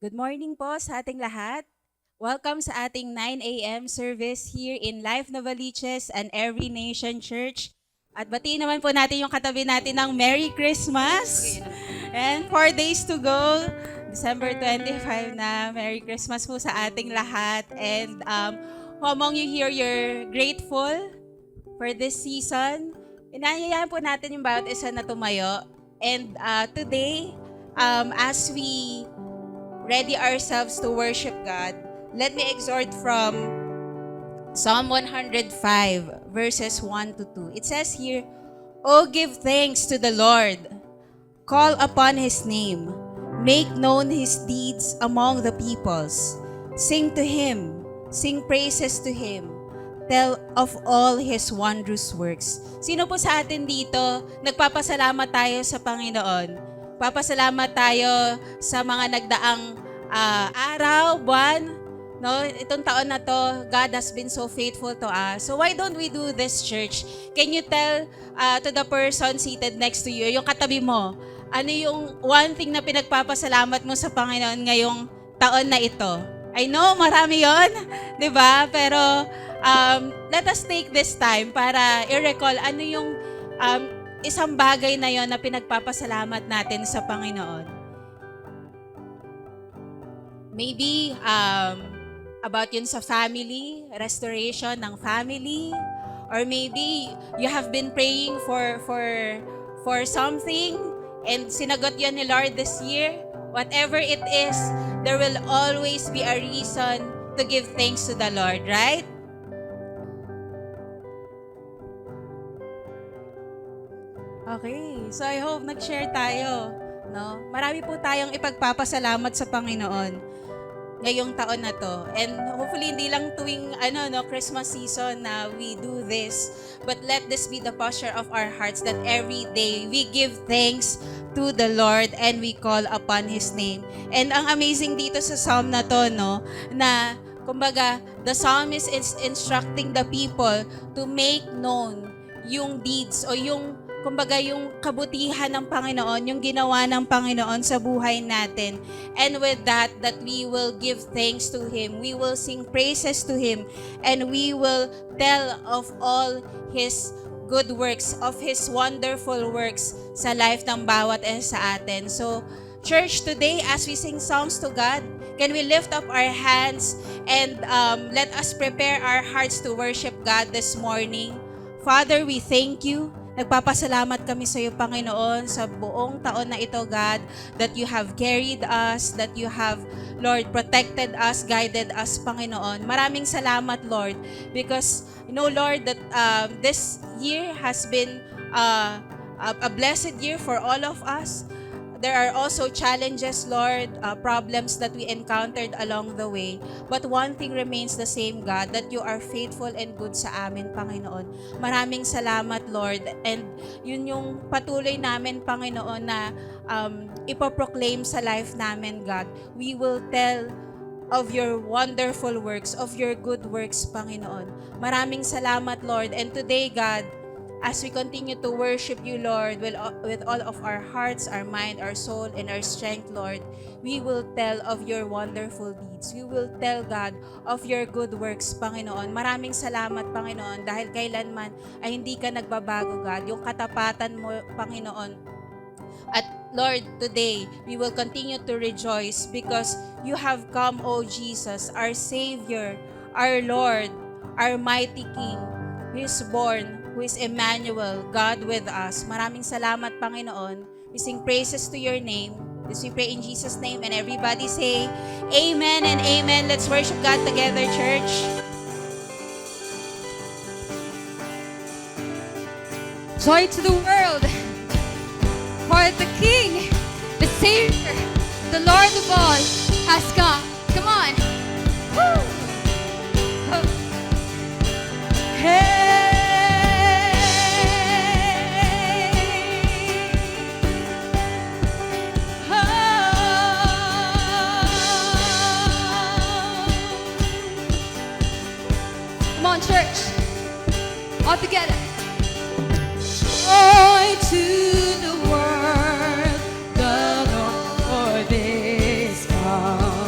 Good morning po sa ating lahat. Welcome sa ating 9 a.m. service here in Life Novaliches and Every Nation Church. At batiin naman po natin yung katabi natin ng Merry Christmas. And 4 days to go. December 25 na. Merry Christmas po sa ating lahat. And who among you here, you're grateful for this season? Inanyayahan po natin yung bawat isa na tumayo. And today, as we ready ourselves to worship God, let me exhort from Psalm 105, verses 1 to 2. It says here, "Oh, give thanks to the Lord. Call upon His name. Make known His deeds among the peoples. Sing to Him. Sing praises to Him. Tell of all His wondrous works." Sino po sa atin dito, nagpapasalamat tayo sa Panginoon? Papasalamat tayo sa mga nagdaang araw, buwan, no? Itong taon na to, God has been so faithful to us. So why don't we do this, church? Can you tell to the person seated next to you, yung katabi mo, ano yung one thing na pinagpapasalamat mo sa Panginoon ngayong taon na ito? I know, marami yon, di ba? Pero let us take this time para i-recall ano yung isang bagay na yon na pinagpapasalamat natin sa Panginoon. Maybe about yun sa family, restoration ng family, or maybe you have been praying for something and sinagot yun ni Lord this year. Whatever it is, there will always be a reason to give thanks to the Lord, right? Okay, so I hope nag-share tayo, no? Marami po tayong ipagpapasalamat sa Panginoon ngayong taon na to. And hopefully hindi lang tuwing Christmas season na we do this, but let this be the posture of our hearts that every day we give thanks to the Lord and we call upon His name. And ang amazing dito sa psalm na to, no, na kumbaga the psalmist is instructing the people to make known yung deeds o yung kumbaga yung kabutihan ng Panginoon, yung ginawa ng Panginoon sa buhay natin. And with that we will give thanks to Him. We will sing praises to Him. And we will tell of all His good works, of His wonderful works sa life ng bawat isa sa atin. So, church, today as we sing songs to God, can we lift up our hands and let us prepare our hearts to worship God this morning? Father, we thank you. Nagpapasalamat kami sa iyo, Panginoon, sa buong taon na ito, God, that you have carried us, that you have, Lord, protected us, guided us, Panginoon. Maraming salamat, Lord, because, Lord, that this year has been a blessed year for all of us. There are also challenges, Lord, problems that we encountered along the way. But one thing remains the same, God, that you are faithful and good sa amin, Panginoon. Maraming salamat, Lord. And yun yung patuloy namin, Panginoon, na ipoproclaim sa life namin, God. We will tell of your wonderful works, of your good works, Panginoon. Maraming salamat, Lord. And today, God, as we continue to worship you, Lord, with all of our hearts, our mind, our soul, and our strength, Lord, we will tell of your wonderful deeds. We will tell, God, of your good works, Panginoon. Maraming salamat, Panginoon, dahil kailanman ay hindi ka nagbabago, God. Yung katapatan mo, Panginoon. At Lord, today, we will continue to rejoice because you have come, O Jesus, our Savior, our Lord, our mighty King, who is born, who is Emmanuel, God with us. Maraming salamat, Panginoon. We sing praises to your name. This we pray in Jesus' name. And everybody say, Amen and Amen. Let's worship God together, church. Joy to the world, for the King, the Savior, the Lord of all has come. Come on. Woo! Hey! Church, all together. Joy to the world, the Lord is come.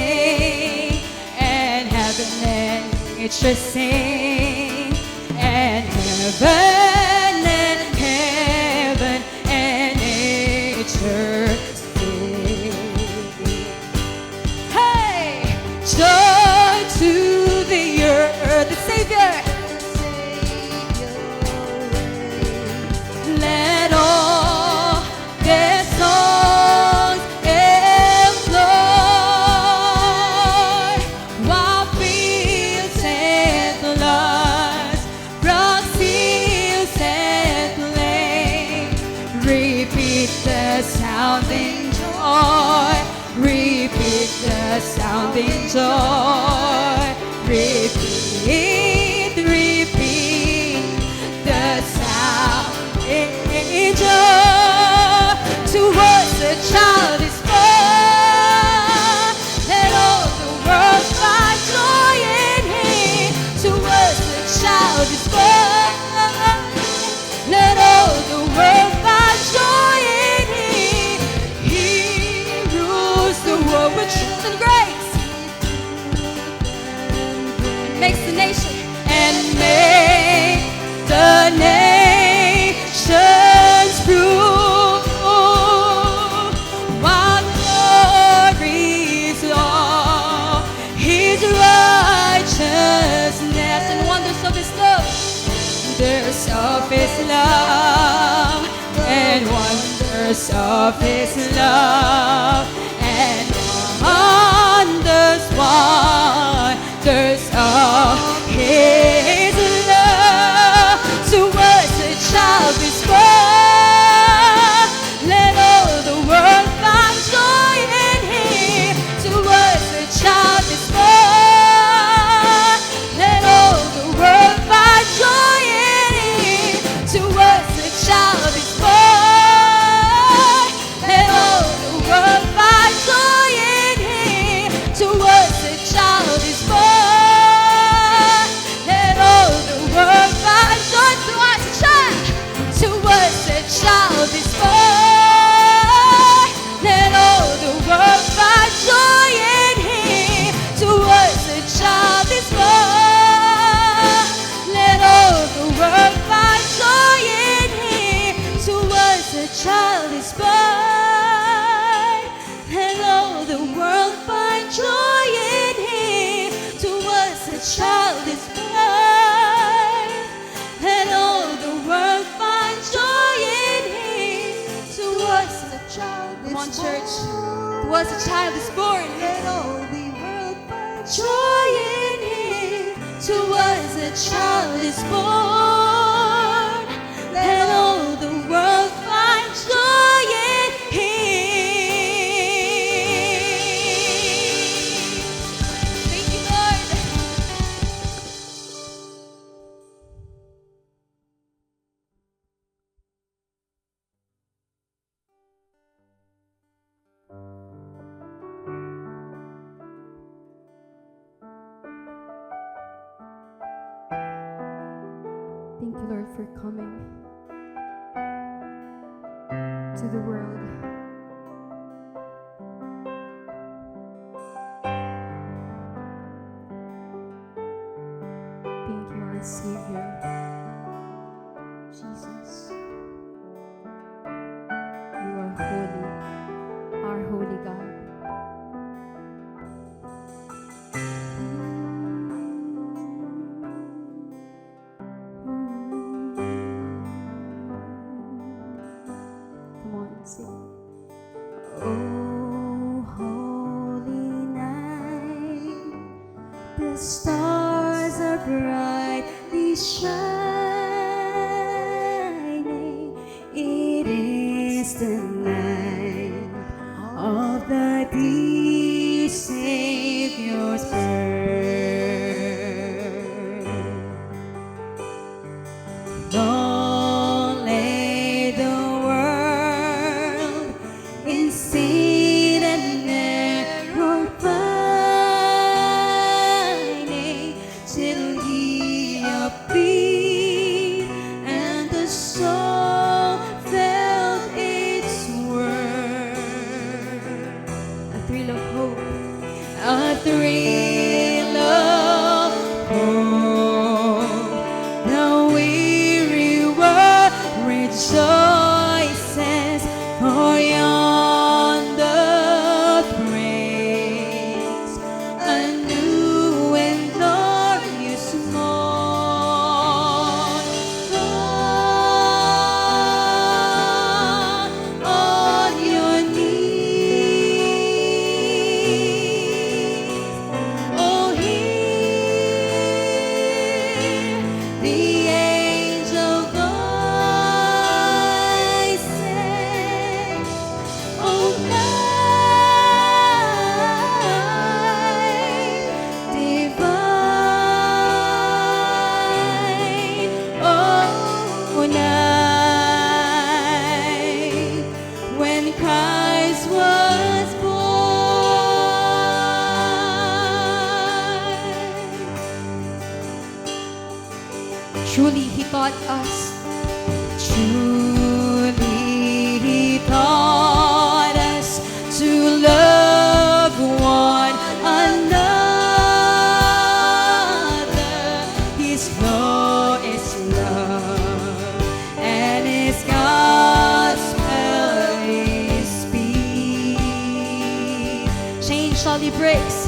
sing, and heaven and nature sing, and heaven and nature sing. Hey, joy to the earth, the Savior. Let all their songs employ, while fields and floods, broad fields and plain, repeat the sounding joy, repeat the sounding joy, repeat, repeat the sounding joy. To us a child is born, let all the world find joy in Him. To us a child is born, let all the world find joy in Him. He rules the world with truth and grace, makes the nation and make the nations rule. While glory's law, His righteousness and wonders of His love, wonders of His love, and wonders of His love, and wonders of His love. To us a child is born, let all the world find joy in Him. To us a child is born, let all the world find joy in Him. To us a child is born, let all the world find joy in Him. To us a child is born, let all the world find joy. To us a child is born, let all the world find joy in Him. To us a child is born, let all the world find joy in Him. To us a child is born, let all the world find joy in Him. To us a child is born, let all the world find joy in Him. To us a child is born. Come on, church. To us a child is born. Let all the world find joy in Him. To us a child is born. Let all the world find joy in Him. Thank you, Lord. Thank you, Lord, for coming to the world. Thank you, our Savior, Jesus. You are holy, our holy God. Come on, sing. Oh, holy night, the stars are brightly shining. It is the night of the dear Savior's birth. Long lay the world in sin and error pining, till He appeared and the soul felt its the thrill of hope. The weary world rejoices, for yonder breaks a new and glorious morn. Fall on your knees, oh, hear the angel voices. Oh, night divine, oh, night when Christ was born. Truly, He taught us. Truly, He taught us to love one another. His law is love, and His gospel is peace. Chains shall He breaks,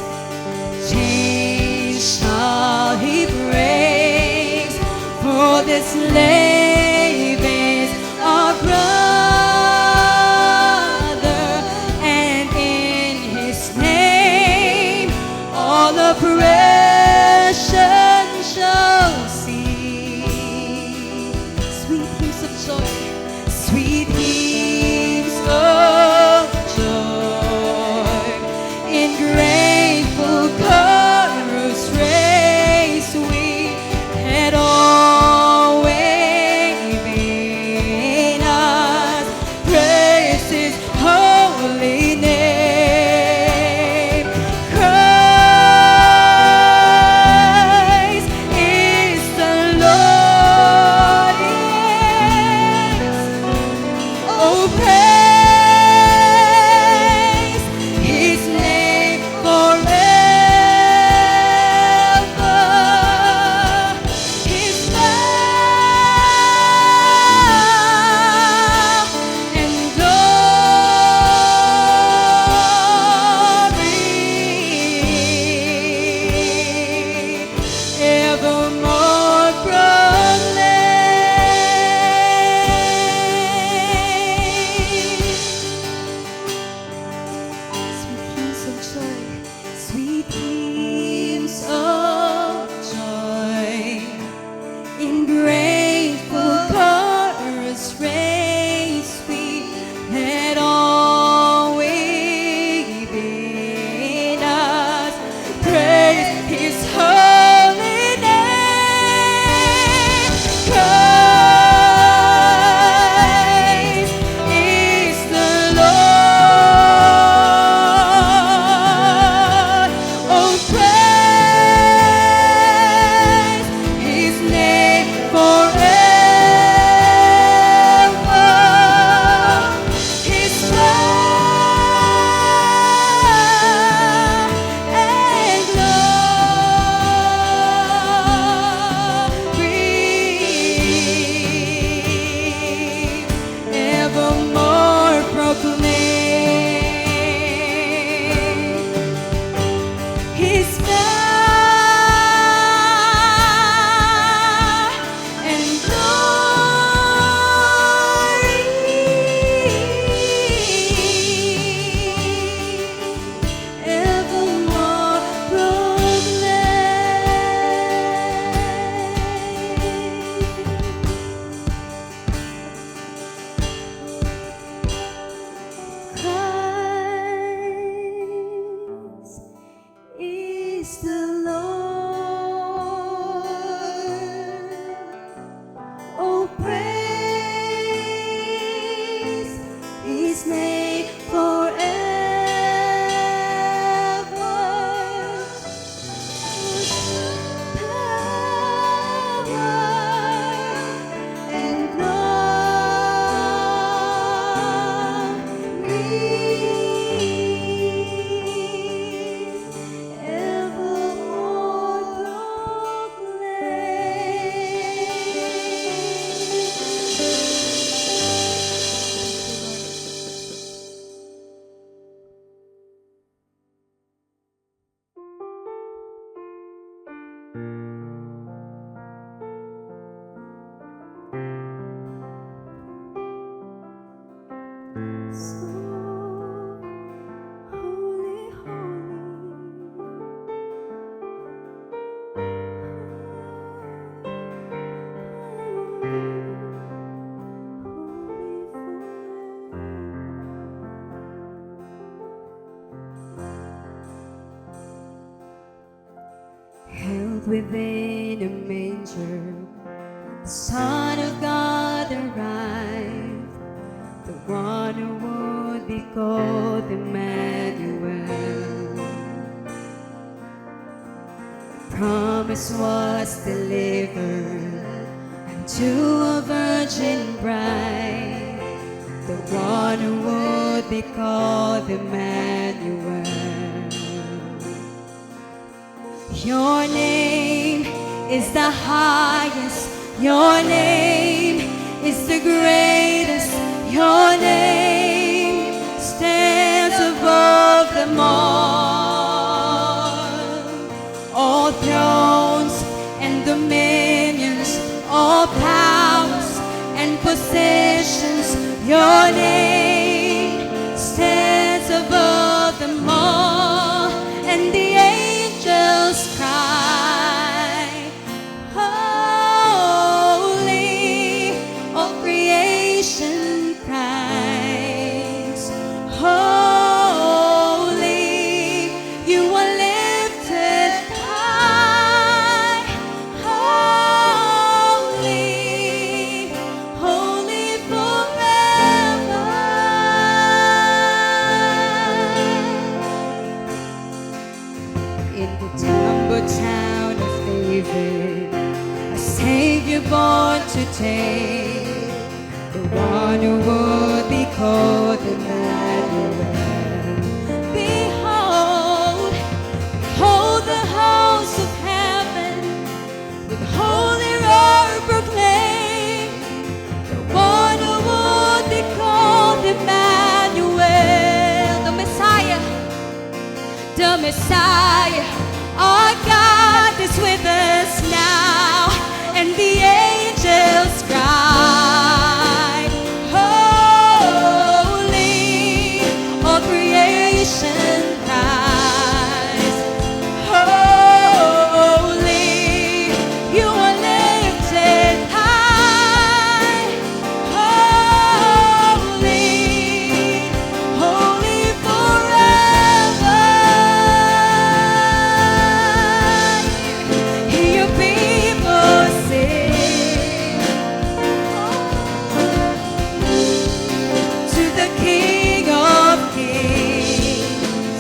chains shall He breaks, for the slave is our brother, and in His name all oppression shall cease. Sweet hymns of joy, sweet hymns of joy, in grateful chorus raise we had always been us. Praise His holy name. Christ is the Lord. Yes. Oh, praise His name forever. His love and glory evermore proclaim. Sweet hymns of joy, in grateful chorus raise we had always been us. Praise His holy name. Christ is the Lord. Oh, praise His name forever. His love and glory evermore proclaim. His love and glory evermore proclaim. Christ is the Lord. Oh, praise His name forever. Power and glory within a manger, the Son of God arrived, the one who would be called Emmanuel. Promise was delivered unto a virgin bride, the one who would be called Emmanuel. Your name is the highest, your name is the greatest, your name stands above them all thrones and dominions, all powers and positions, your name stands above them all, and the angels cry, holy, all creation cries, holy, you are lifted high, holy, holy forever. In the temple town of David, a Savior born today, the one who would be called Emmanuel. Behold, behold the house of heaven, with holy roar proclaim, the one who would be called Emmanuel, the Messiah, our God is with us now, and the angels cry, holy, all creation cries, holy, you are lifted high, holy, holy forever. Hear your people sing to the King of Kings.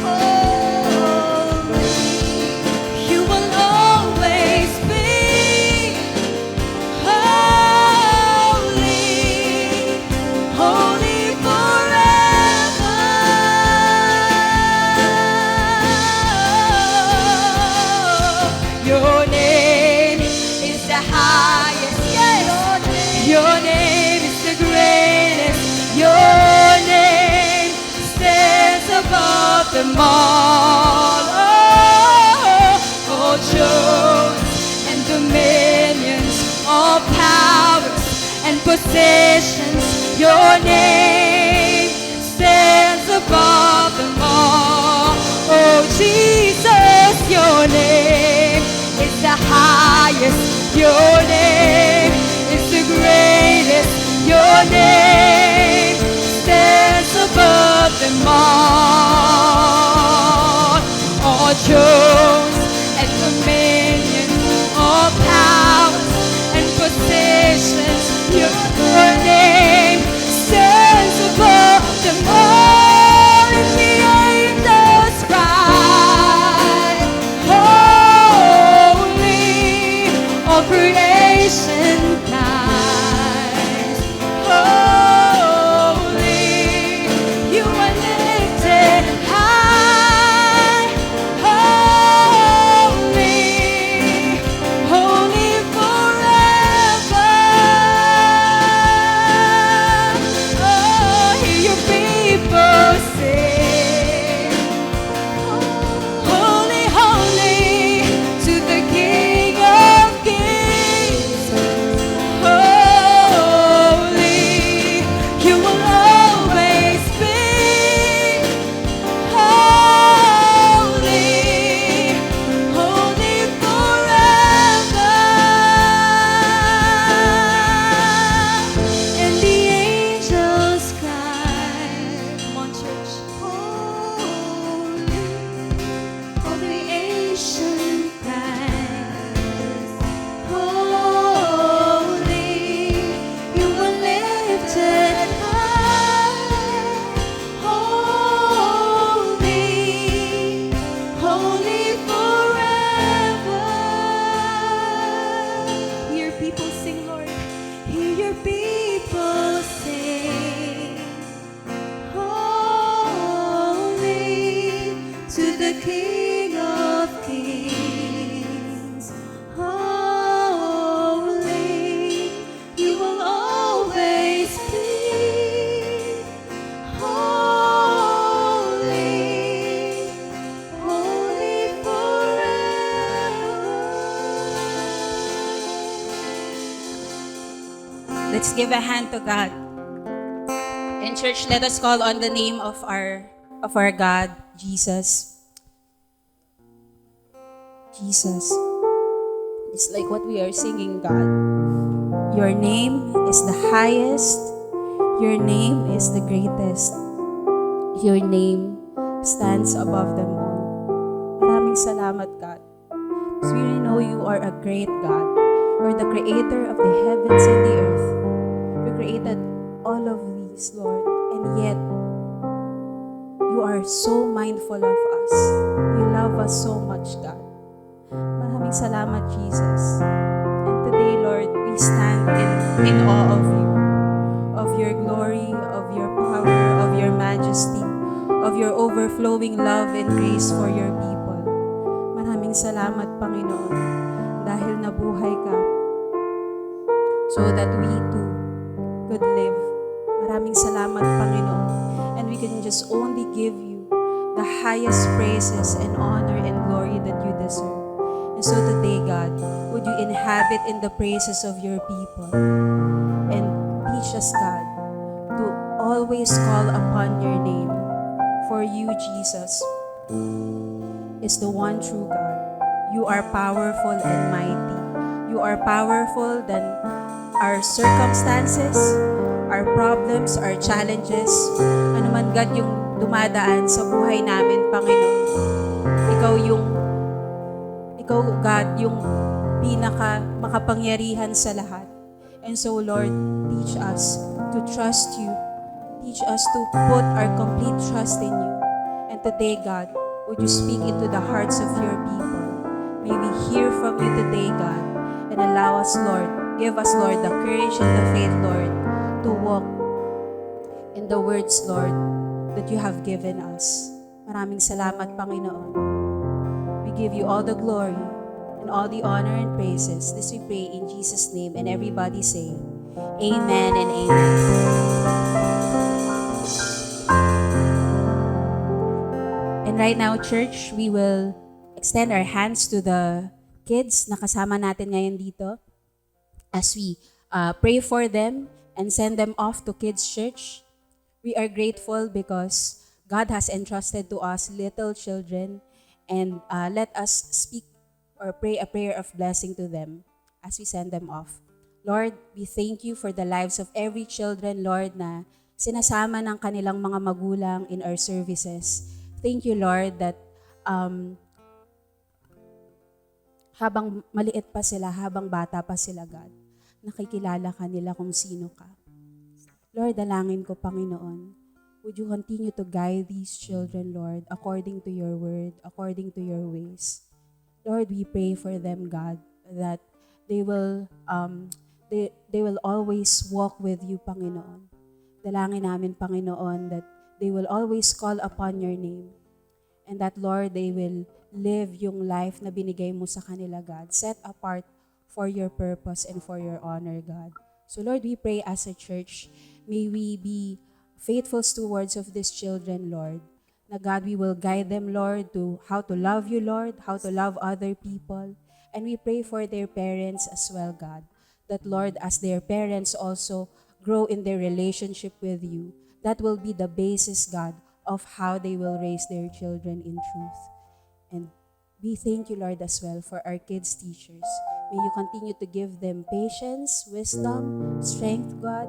Holy, you will always be holy, holy forever. Your name is the highest, yes. Your name is the greatest. Your name stands above them all. All thrones and dominions, all powers and possessions, your name stands above them all. Oh Jesus, your name is the highest, your name is the greatest, your name stands above them all. All thrones and dominions, all powers and possessions, your name stands above them all. And the angels cry, holy, all creation cries, holy, you are lifted high, holy, holy forever. Oh, hear your people sing, holy, holy, to the King of Kings. holy forever. Hear people sing, Lord. Hear your people sing. Holy to the King of Kings. Holy, you will always be. Holy, holy forever. Let's give a hand to God. In church, let us call on the name of our God, Jesus. Jesus. It's like what we are singing, God. Your name is the highest. Your name is the greatest. Your name stands above them all. Maraming salamat, God. Because we know you are a great God. You're the creator of the heavens and the earth. You created all of these, Lord. And yet, you are so mindful of us. You love us so much, God. Maraming salamat, Jesus. And today, Lord, we stand in awe of you, of your glory, of your power, of your majesty, of your overflowing love and grace for your people. Maraming salamat, Panginoon, dahil nabuhay ka so that we too could live. Maraming salamat, Panginoon. And we can just only give you the highest praises and honor and glory that you deserve. And so today, God, would you inhabit in the praises of your people and teach us, God, to always call upon your name. For you, Jesus, is the one true God. You are powerful and mighty. You are powerful than our circumstances, our problems, our challenges. Ano man, God, yung dumadaan sa buhay namin, Panginoon. Ikaw, God, yung pinaka makapangyarihan sa lahat. And so, Lord, teach us to trust you. Teach us to put our complete trust in you. And today, God, would you speak into the hearts of your people? May we hear from you today, God, and allow us, Lord, give us, Lord, the courage and the faith, Lord, to walk in the words, Lord, that you have given us. Maraming salamat, Panginoon. We give you all the glory and all the honor and praises. This we pray in Jesus' name, and everybody say, Amen and Amen. And right now, church, we will extend our hands to the kids na kasama natin ngayon dito as we pray for them and send them off to Kids Church. We are grateful because God has entrusted to us little children, and let us speak or pray a prayer of blessing to them as we send them off. Lord, we thank you for the lives of every children, Lord, na sinasama ng kanilang mga magulang in our services. Thank you, Lord, that habang maliit pa sila, habang bata pa sila, God, nakikilala ka nila kung sino ka. Lord, dalangin ko, Panginoon, would you continue to guide these children, Lord, according to your word, according to your ways. Lord, we pray for them, God, that they will always walk with you, Panginoon. Dalangin namin, Panginoon, that they will always call upon your name. And that, Lord, they will live yung life na binigay mo sa kanila, God, set apart for your purpose and for your honor, God. So, Lord, we pray as a church, may we be faithful stewards of these children, Lord. Na God, we will guide them, Lord, to how to love you, Lord, how to love other people. And we pray for their parents as well, God. That, Lord, as their parents also grow in their relationship with you, that will be the basis, God, of how they will raise their children in truth. And we thank you, Lord, as well for our kids' teachers. May you continue to give them patience, wisdom, strength, God,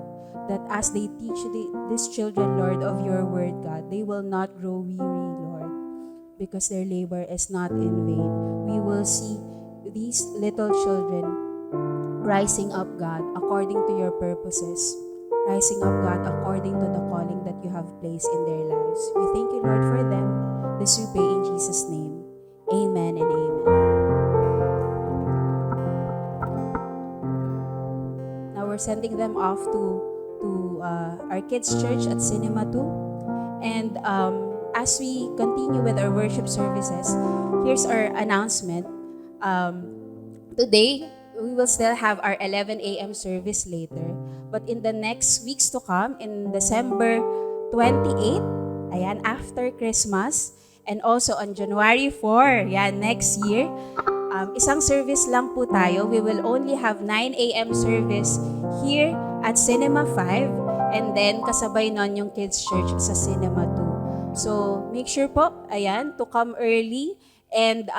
that as they teach these children, Lord, of your word, God, they will not grow weary, Lord, because their labor is not in vain. We will see these little children rising up, God, according to your purposes, rising up, God, according to the calling that you have placed in their lives. We thank you, Lord, for them. This we pray in Jesus' name. Amen and amen. Now we're sending them off to our kids' church at Cinema 2. And as we continue with our worship services, here's our announcement. Today, we will still have our 11 a.m. service later. But in the next weeks to come, in December 28, ayan, after Christmas, and also on January 4, yan, next year, isang service lang po tayo. We will only have 9 a.m. service here at Cinema 5, and then kasabay nun yung Kids Church sa Cinema 2. So, make sure po, ayan, to come early, and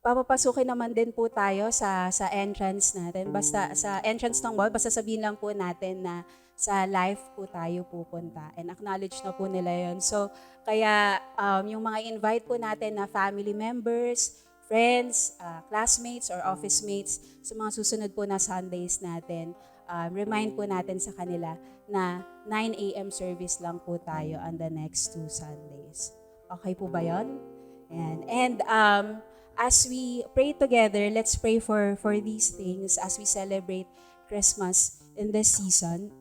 papapasukin naman din po tayo sa entrance natin. Basta sa entrance ng mall, basta sabihin lang po natin na sa live po tayo pupunta. And acknowledge na po nila yun. So, kaya yung mga invite po natin na family members, friends, classmates, or office mates sa mga susunod po na Sundays natin, remind po natin sa kanila na 9 a.m. service lang po tayo on the next 2 Sundays. Okay po ba yun? Ayan. And as we pray together, let's pray for these things as we celebrate Christmas in this season.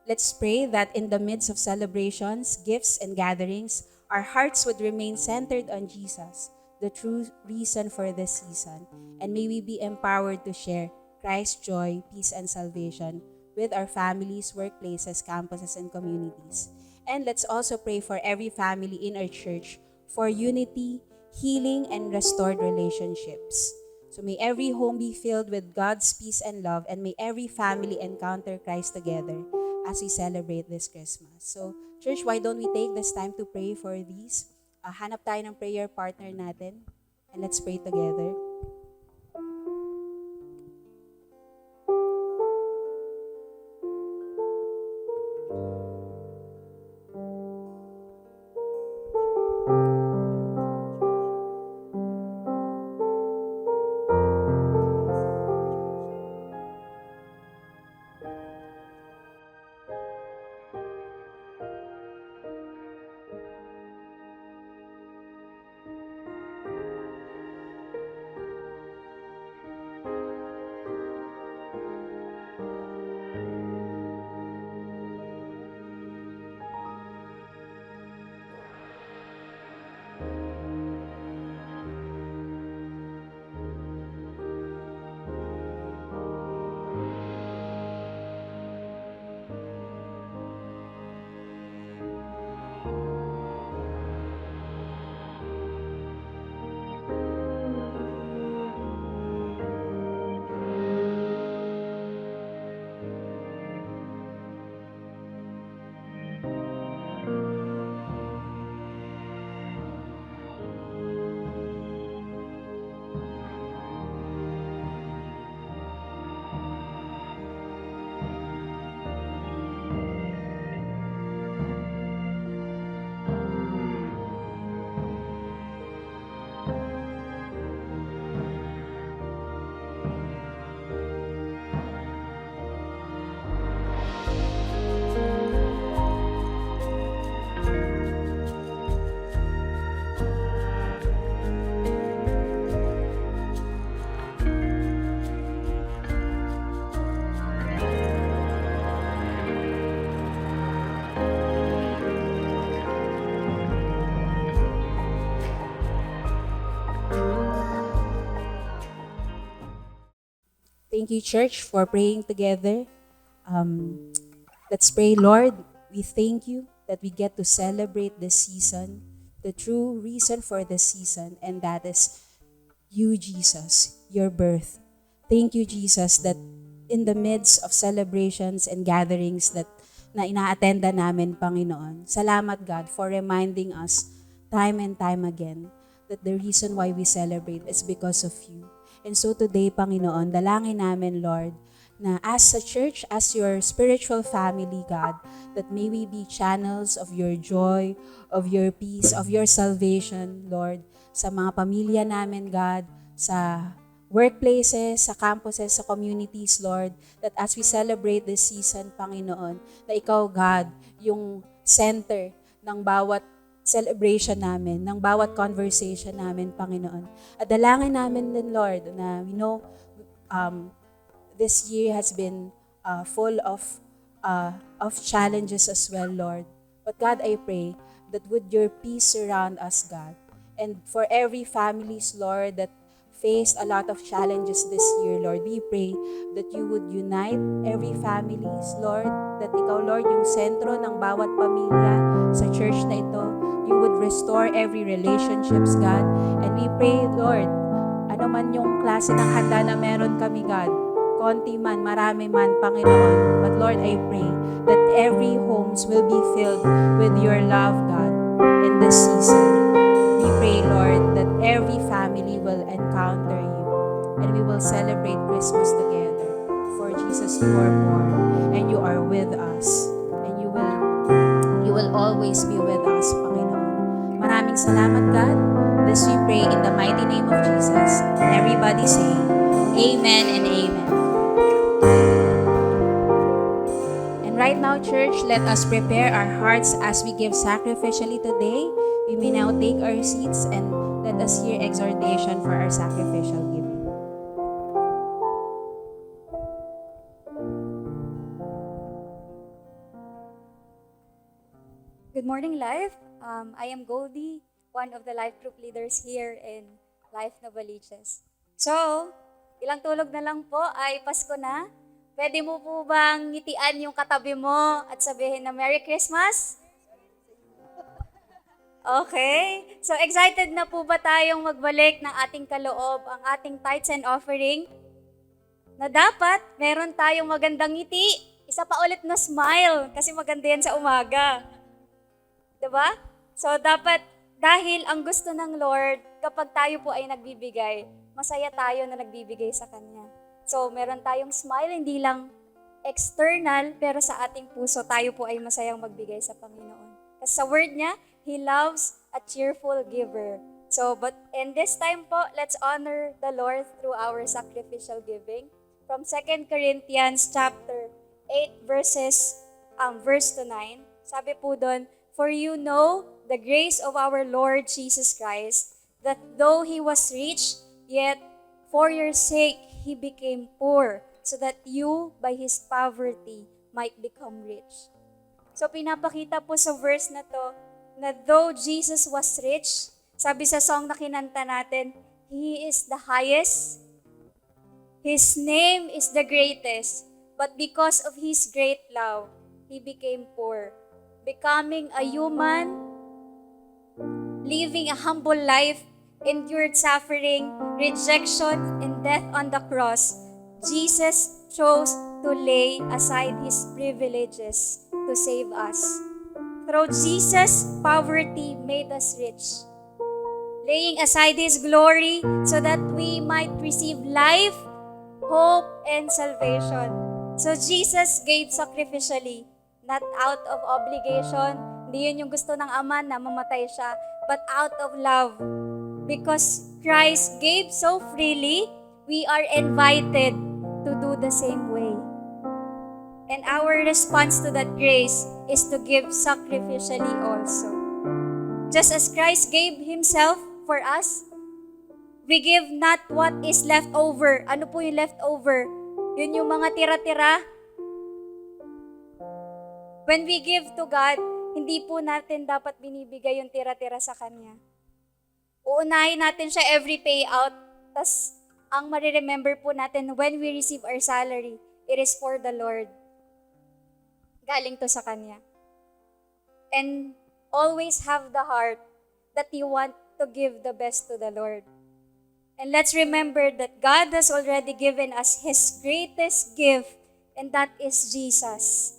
Let's pray that in the midst of celebrations, gifts, and gatherings, our hearts would remain centered on Jesus, the true reason for this season, and may we be empowered to share Christ's joy, peace, and salvation with our families, workplaces, campuses, and communities. And let's also pray for every family in our church for unity, healing, and restored relationships. So may every home be filled with God's peace and love, and may every family encounter Christ together as we celebrate this Christmas. So, church, why don't we take this time to pray for these? Hanap tayo ng prayer partner natin, and let's pray together. Thank you, church, for praying together. Let's pray. Lord, we thank you that we get to celebrate this season, the true reason for this season, and that is you, Jesus, your birth. Thank you, Jesus, that in the midst of celebrations and gatherings na ina-attenda namin, Panginoon, salamat, God, for reminding us time and time again that the reason why we celebrate is because of you. And so today, Panginoon, dalangin namin, Lord, na as a church, as your spiritual family, God, that may we be channels of your joy, of your peace, of your salvation, Lord, sa mga pamilya namin, God, sa workplaces, sa campuses, sa communities, Lord, that as we celebrate this season, Panginoon, na ikaw, God, yung center ng bawat celebration namin, ng bawat conversation namin, Panginoon. At dalangin namin din, Lord, na we know this year has been full of challenges as well, Lord. But God, I pray that would your peace surround us, God. And for every families, Lord, that faced a lot of challenges this year, Lord, we pray that you would unite every families, Lord, that ikaw, Lord, yung sentro ng bawat pamilya sa church na ito. You would restore every relationships, God. And we pray, Lord, ano man yung klase ng handa na meron kami, God, konti man, marami man, Panginoon. But Lord, I pray that every homes will be filled with your love, God, in this season. We pray, Lord, that every family will encounter you and we will celebrate Christmas together. For Jesus, you are born and you are with us and you will always be with us, Panginoon. Maraming salamat, God. This we pray in the mighty name of Jesus. Everybody say, Amen and Amen. And right now, church, let us prepare our hearts as we give sacrificially today. We may now take our seats and let us hear exhortation for our sacrificial giving. Good morning, Life. I am Goldie, one of the life group leaders here in Life Novaliches. So, ilang tulog na lang po ay Pasko na. Pwede mo po bang ngitian yung katabi mo at sabihin na Merry Christmas? Okay. So, excited na po ba tayong magbalik ng ating kaloob, ang ating tithes and offering? Na dapat meron tayong magandang ngiti. Isa pa ulit na smile kasi maganda yan sa umaga. Diba? So, dapat, dahil ang gusto ng Lord, kapag tayo po ay nagbibigay, masaya tayo na nagbibigay sa Kanya. So, meron tayong smile, hindi lang external, pero sa ating puso, tayo po ay masayang magbigay sa Panginoon. Kasi sa word niya, He loves a cheerful giver. So, in this time po, let's honor the Lord through our sacrificial giving. From 2 Corinthians chapter 8 verse to 9, sabi po doon, For you know the grace of our Lord Jesus Christ, that though He was rich, yet for your sake He became poor, so that you, by His poverty, might become rich. So pinapakita po sa verse na to, na though Jesus was rich, sabi sa song na kinanta natin, He is the highest, His name is the greatest, but because of His great love, He became poor. Becoming a human, living a humble life, endured suffering, rejection, and death on the cross, Jesus chose to lay aside His privileges to save us. Through Jesus, poverty made us rich, laying aside His glory so that we might receive life, hope, and salvation. So Jesus gave sacrificially, not out of obligation. Hindi yun yung gusto ng Ama na mamatay siya, but out of love. Because Christ gave so freely, we are invited to do the same way. And our response to that grace is to give sacrificially also. Just as Christ gave Himself for us, we give not what is left over. Ano po yung left over? Yun yung mga tira-tira. When we give to God, hindi po natin dapat binibigay yung tira-tira sa Kanya. Uunahin natin siya every payout, tas ang mariremember po natin when we receive our salary, it is for the Lord. Galing to sa Kanya. And always have the heart that you want to give the best to the Lord. And let's remember that God has already given us His greatest gift, and that is Jesus.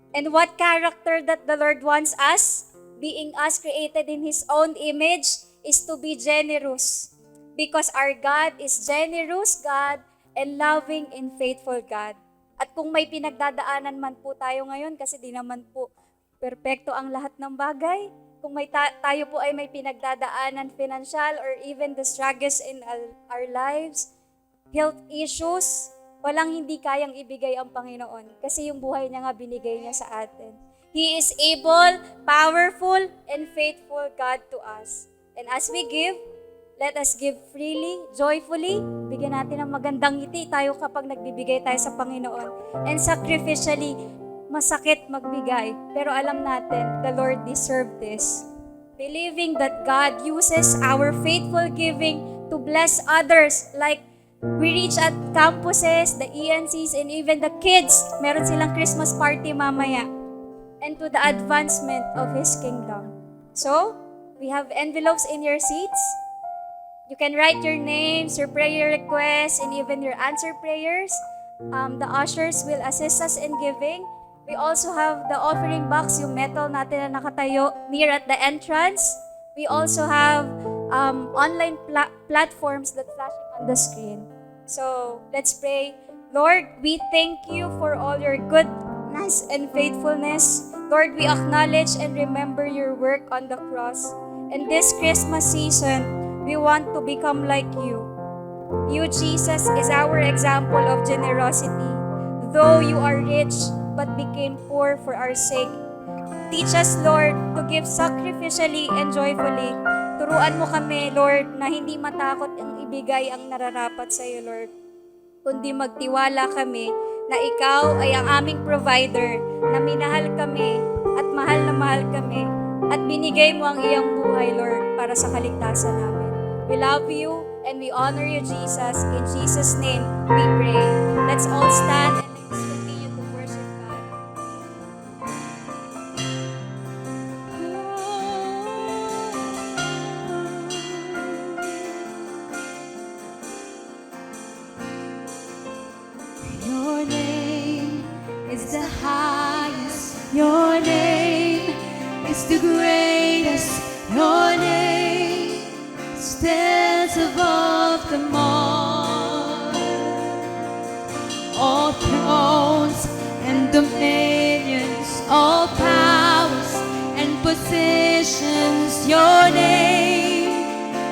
And what character that the Lord wants us, being us created in His own image, is to be generous. Because our God is generous God and loving and faithful God. At kung may pinagdadaanan man po tayo ngayon, kasi di naman po perpekto ang lahat ng bagay, kung tayo po ay may pinagdadaanan financial or even the struggles in our lives, health issues, walang hindi kayang ibigay ang Panginoon kasi yung buhay niya nga binigay niya sa atin. He is able, powerful, and faithful God to us. And as we give, let us give freely, joyfully. Bigyan natin ng magandang ngiti tayo kapag nagbibigay tayo sa Panginoon. And sacrificially, masakit magbigay. Pero alam natin, the Lord deserved this. Believing that God uses our faithful giving to bless others. Like, we reach at campuses, the ENCs, and even the kids. Meron silang Christmas party mamaya. And to the advancement of His kingdom. So, we have envelopes in your seats. You can write your names, your prayer requests, and even your answer prayers. The ushers will assist us in giving. We also have the offering box, yung metal natin na nakatayo near at the entrance. We also have online platforms that flashing on the screen. So, let's pray. Lord, we thank you for all your goodness and faithfulness. Lord, we acknowledge and remember your work on the cross. In this Christmas season, we want to become like you. You, Jesus, is our example of generosity. Though you are rich, but became poor for our sake. Teach us, Lord, to give sacrificially and joyfully. Turuan mo kami, Lord, na hindi matakot ang ibigay ang nararapat sa iyo, Lord. Kundi magtiwala kami na ikaw ay ang aming provider, na minahal kami at mahal kami, at binigay mo ang iyong buhay, Lord, para sa kaligtasan namin. We love you and we honor you, Jesus. In Jesus' name, we pray. Let's all stand and let's continue to worship God. Your name is the highest. Your name is the greatest. Your name stands above them all. All thrones and dominions, all powers and positions. Your name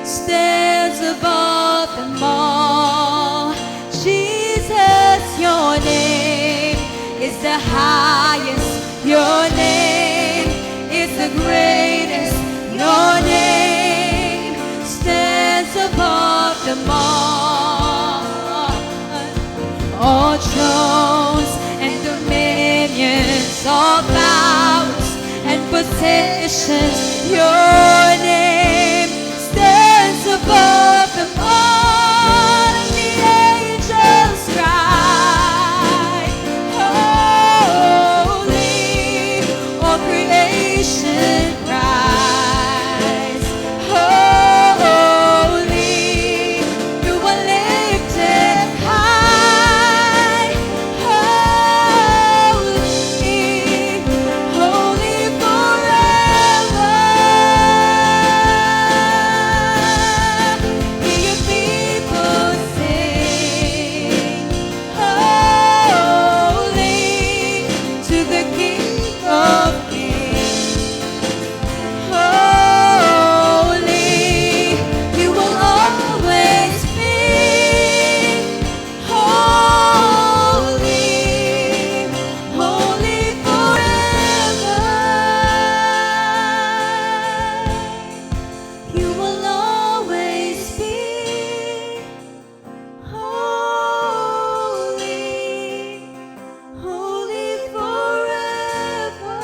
stands above them all. Jesus, your name is the highest. Your name is the greatest. Your name stands above them all. All thrones and dominions, all powers and positions. Your name stands above them all. And the angels cry, holy. All creation cries, holy. You are lifted high, holy, holy forever. Hear your people sing, holy to the King of Kings. Holy, you will always be. Holy, holy forever. You will always be. Holy, holy forever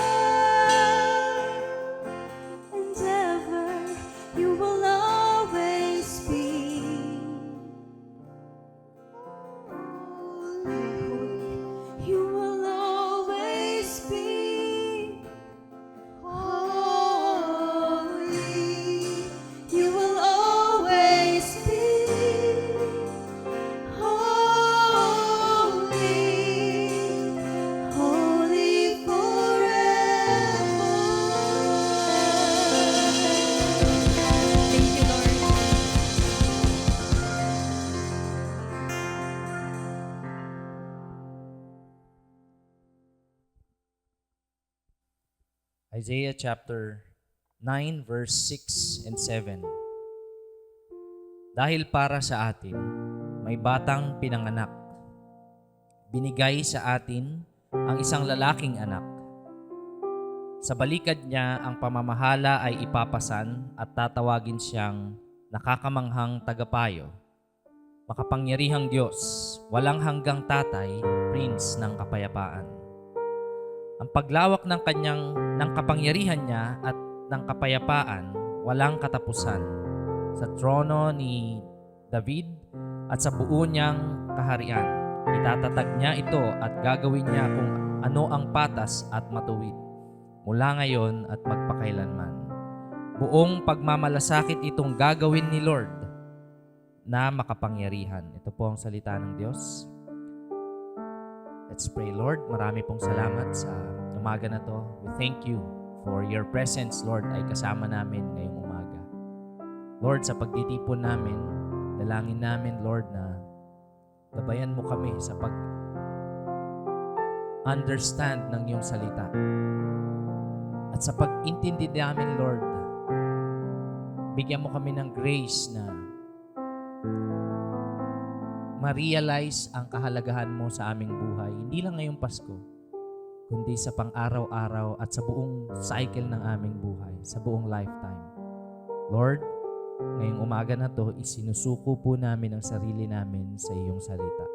and ever. You will always be. Holy, you will always be. Holy, you will always be. Holy, holy forever. Thank you, Lord. Isaiah chapter 9 verse 6 and 7. Dahil para sa atin, may batang pinanganak. Binigay sa atin ang isang lalaking anak. Sa balikad niya, ang pamamahala ay ipapasan at tatawagin siyang nakakamanghang tagapayo, makapangyarihang Diyos, walang hanggang tatay, Prince ng kapayapaan. Ang paglawak ng kapangyarihan niya at ng kapayapaan walang katapusan sa trono ni David at sa buo niyang kaharian. Itatatag niya ito at gagawin niya kung ano ang patas at matuwid mula ngayon at magpakailanman. Buong pagmamalasakit itong gagawin ni Lord na makapangyarihan. Ito po ang salita ng Diyos. Let's pray. Lord, marami pong salamat sa umaga na to. We thank you for your presence, Lord, ay kasama namin ngayong umaga. Lord, sa pagtitipon namin, dalangin namin, Lord, na gabayan mo kami sa pag-understand ng iyong salita. At sa pag-intindi namin, Lord, bigyan mo kami ng grace na ma-realize ang kahalagahan mo sa aming buhay. Hindi lang ngayong Pasko, kundi sa pang-araw-araw at sa buong cycle ng aming buhay, sa buong lifetime. Lord, ngayong umaga na to, isinusuko po namin ang sarili namin sa iyong salita.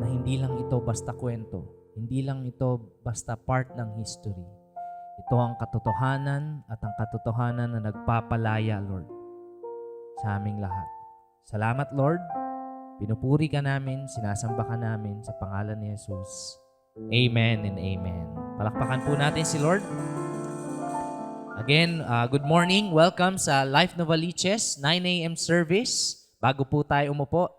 Na hindi lang ito basta kwento, hindi lang ito basta part ng history. Ito ang katotohanan at ang katotohanan na nagpapalaya, Lord, sa aming lahat. Salamat, Lord. Pinupuri ka namin, sinasamba ka namin sa pangalan ni Jesus. Amen and amen. Palakpakan po natin si Lord. Again, good morning. Welcome sa Life Novaliches, 9 a.m. service. Bago po tayo umupo,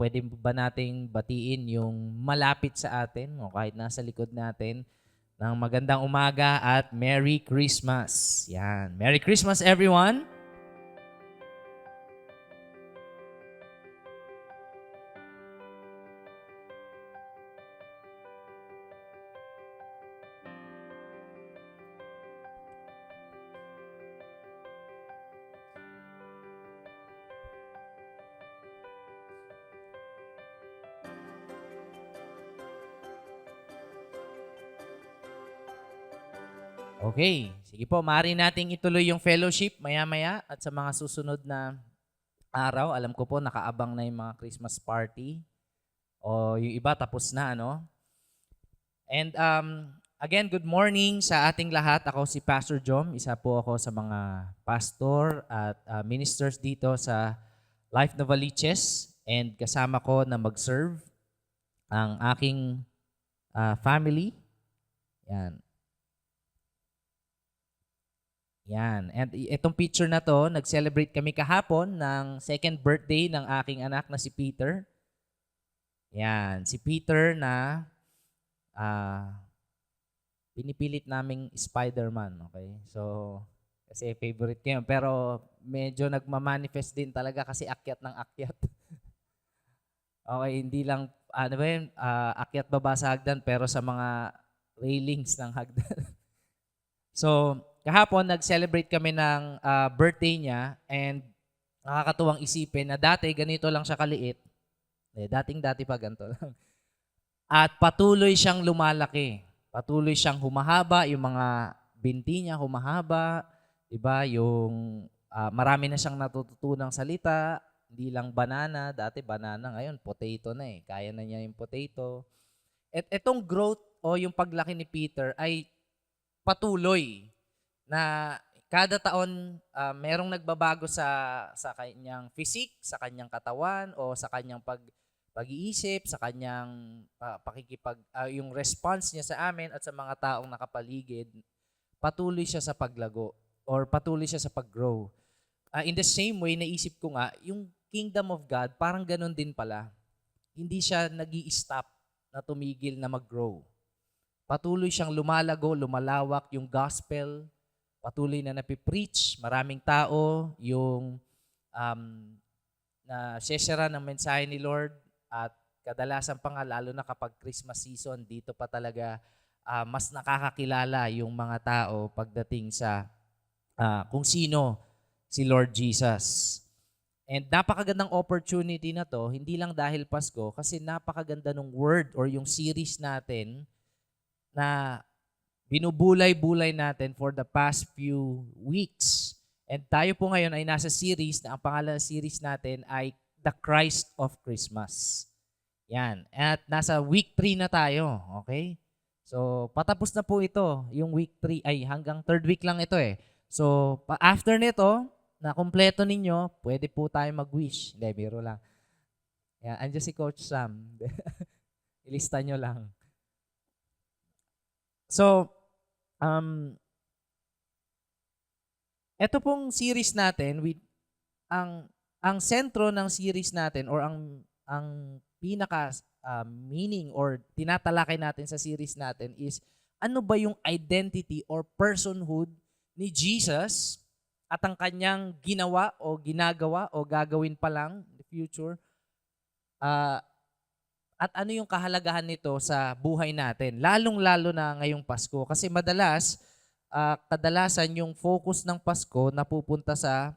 pwede ba nating batiin yung malapit sa atin o kahit nasa likod natin ng magandang umaga at Merry Christmas. Yan. Merry Christmas, everyone. Okay. Sige po, maaari nating ituloy yung fellowship maya-maya at sa mga susunod na araw. Alam ko po, nakaabang na yung mga Christmas party o yung iba tapos na, ano? And again, good morning sa ating lahat. Ako si Pastor Jom. Isa po ako sa mga pastor at ministers dito sa Life Novaliches. And kasama ko na mag-serve ang aking family. Yan. Yan. And itong picture na to, nag-celebrate kami kahapon ng second birthday ng aking anak na si Peter. Yan. Si Peter na pinipilit naming Spider-Man. Okay? So, kasi favorite ko yun. Pero medyo nagmamanifest din talaga kasi akyat ng akyat. Okay, hindi lang, ano ba yun, akyat baba sa hagdan pero sa mga railings ng hagdan. So, kahapon, nag-celebrate kami ng birthday niya and nakakatuwang isipin na dati ganito lang siya kaliit. Dating-dati pa ganito lang. At patuloy siyang lumalaki. Patuloy siyang humahaba, yung mga binti niya humahaba, 'di ba? Yung marami na siyang natututunang salita, hindi lang banana, dati banana, ngayon potato na eh. Kaya na niya yung potato. At itong growth o yung paglaki ni Peter ay patuloy na kada taon merong nagbabago sa kanyang physique, sa kanyang katawan o sa kanyang pag-iisip, sa kanyang yung response niya sa amin at sa mga taong nakapaligid. Patuloy siya sa paglago or patuloy siya sa pag-grow. In the same way, naisip ko nga, yung kingdom of God, parang ganun din pala. Hindi siya nag-i-stop na tumigil na mag-grow. Patuloy siyang lumalago, lumalawak yung gospel, patuloy na napipreach, maraming tao yung na share ng mensahe ni Lord at kadalasan pa nga lalo na kapag Christmas season, dito pa talaga mas nakakakilala yung mga tao pagdating sa kung sino si Lord Jesus. And napakagandang opportunity na to, hindi lang dahil Pasko, kasi napakaganda ng word or yung series natin na binubulay-bulay natin for the past few weeks. And tayo po ngayon ay nasa series na ang pangalan ng series natin ay The Christ of Christmas. Yan. At nasa week 3 na tayo. Okay? So, patapos na po ito. Yung week 3 ay hanggang third week lang ito eh. So, after nito, na kumpleto ninyo, pwede po tayo mag-wish. Hindi, biro lang. Yan. Andiyan si Coach Sam. Ilista nyo lang. So, ito pong series natin, ang sentro ng series natin or ang pinaka meaning or tinatalakay natin sa series natin is ano ba yung identity or personhood ni Jesus at ang kanyang ginawa o ginagawa o gagawin pa lang in the future at ano yung kahalagahan nito sa buhay natin, lalong-lalo na ngayong Pasko. Kasi kadalasan yung focus ng Pasko napupunta sa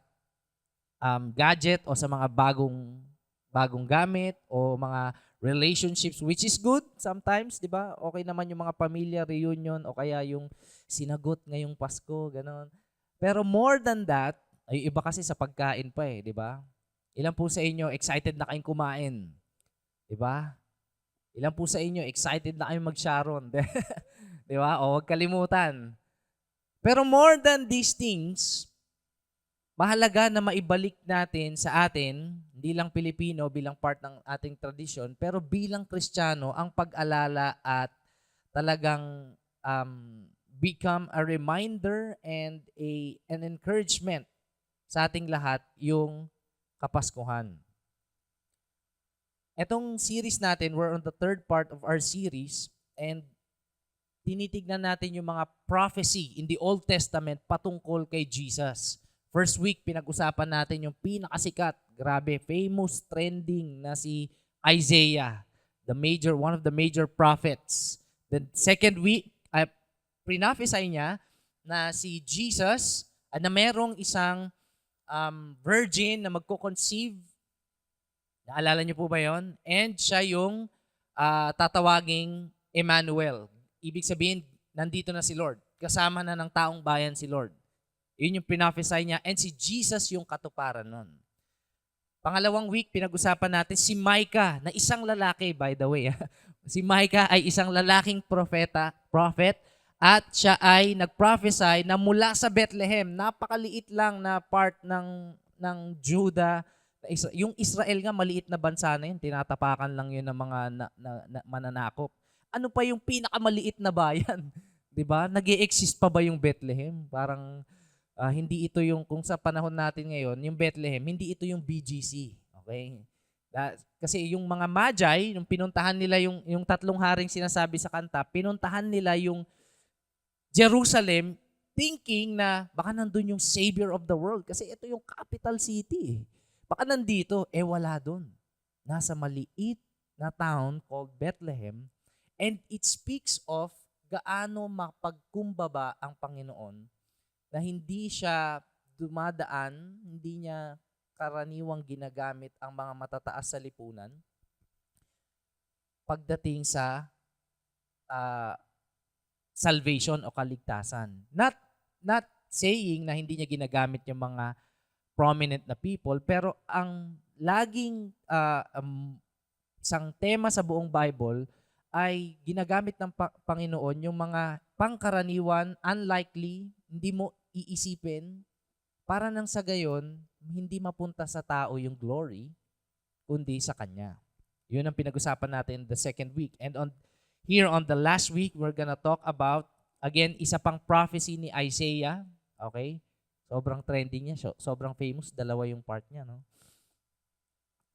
gadget o sa mga bagong gamit o mga relationships, which is good sometimes, di ba? Okay naman yung mga pamilya reunion o kaya yung sinagot ngayong Pasko, ganon. Pero more than that, ay iba kasi sa pagkain pa eh, di ba? Ilan po sa inyo excited na kayong kumain? Di ba? Ilan po sa inyo excited na kayong mag-sharon? Di ba? O huwag kalimutan. Pero more than these things, mahalaga na maibalik natin sa atin, hindi lang Pilipino bilang part ng ating tradisyon, pero bilang Kristiyano, ang pag-alala at talagang become a reminder and an encouragement sa ating lahat yung Kapaskuhan. Etong series natin, we're on the third part of our series and tinitignan natin yung mga prophecy in the Old Testament patungkol kay Jesus. First week, pinag-usapan natin yung pinakasikat, grabe, famous, trending na si Isaiah, one of the major prophets. The second week, pinophesy niya na si Jesus, na merong isang virgin na magko-conceive. Naalala niyo po ba yon? And siya yung tatawaging Emmanuel. Ibig sabihin, nandito na si Lord. Kasama na ng taong bayan si Lord. Yun yung pinophesy niya. And si Jesus yung katuparan nun. Pangalawang week, pinag-usapan natin si Micah, na isang lalaki, by the way. Si Micah ay isang lalaking prophet, at siya ay nag-prophesy na mula sa Bethlehem, napakaliit lang na part ng Judah. Yung Israel nga, maliit na bansa na yun. Tinatapakan lang yun ng mga mananakop. Ano pa yung pinakamaliit na bayan? Diba? Nag-i-exist pa ba yung Bethlehem? Parang hindi ito yung, kung sa panahon natin ngayon, yung Bethlehem, hindi ito yung BGC. Okay? Kasi yung mga Magi, yung pinuntahan nila yung tatlong haring sinasabi sa kanta, pinuntahan nila yung Jerusalem thinking na baka nandun yung Savior of the world. Kasi ito yung capital city. Baka nandito, wala dun. Nasa maliit na town called Bethlehem. And it speaks of gaano mapagkumbaba ang Panginoon na hindi siya dumadaan, hindi niya karaniwang ginagamit ang mga matataas sa lipunan pagdating sa salvation o kaligtasan. Not saying na hindi niya ginagamit yung mga prominent na people, pero ang laging isang tema sa buong Bible ay ginagamit ng Panginoon yung mga pangkaraniwan, unlikely, hindi mo iisipin, para nang sa gayon, hindi mapunta sa tao yung glory, kundi sa Kanya. Yun ang pinag-usapan natin the second week. And here on the last week, we're gonna talk about, again, isa pang prophecy ni Isaiah. Okay? Sobrang trending niya. Sobrang famous. Dalawa yung part niya. No?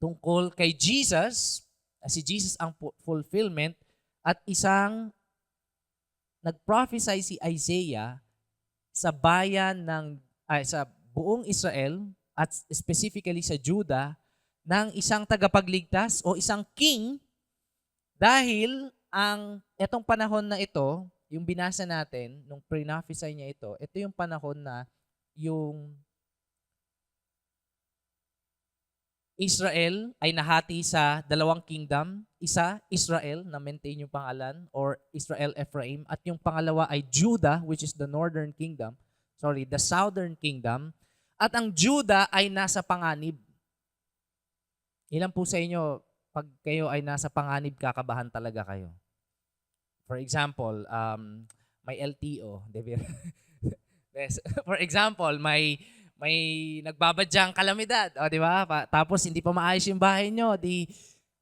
Tungkol kay Jesus, si Jesus ang fulfillment, at isang nag-prophesy si Isaiah sa bayan sa buong Israel at specifically sa Judah ng isang tagapagligtas o isang king dahil etong panahon na ito, yung binasa natin, nung pre-prophesy niya ito yung panahon na yung Israel ay nahati sa dalawang kingdom. Isa, Israel, na maintain yung pangalan, or Israel Ephraim. At yung pangalawa ay Judah, which is the northern kingdom. Sorry, the southern kingdom. At ang Judah ay nasa panganib. Ilan po sa inyo, pag kayo ay nasa panganib, kakabahan talaga kayo? For example, may LTO. Yes. For example, may nagbabadyang kalamidad, o di ba? Tapos hindi pa maayos yung bahay nyo,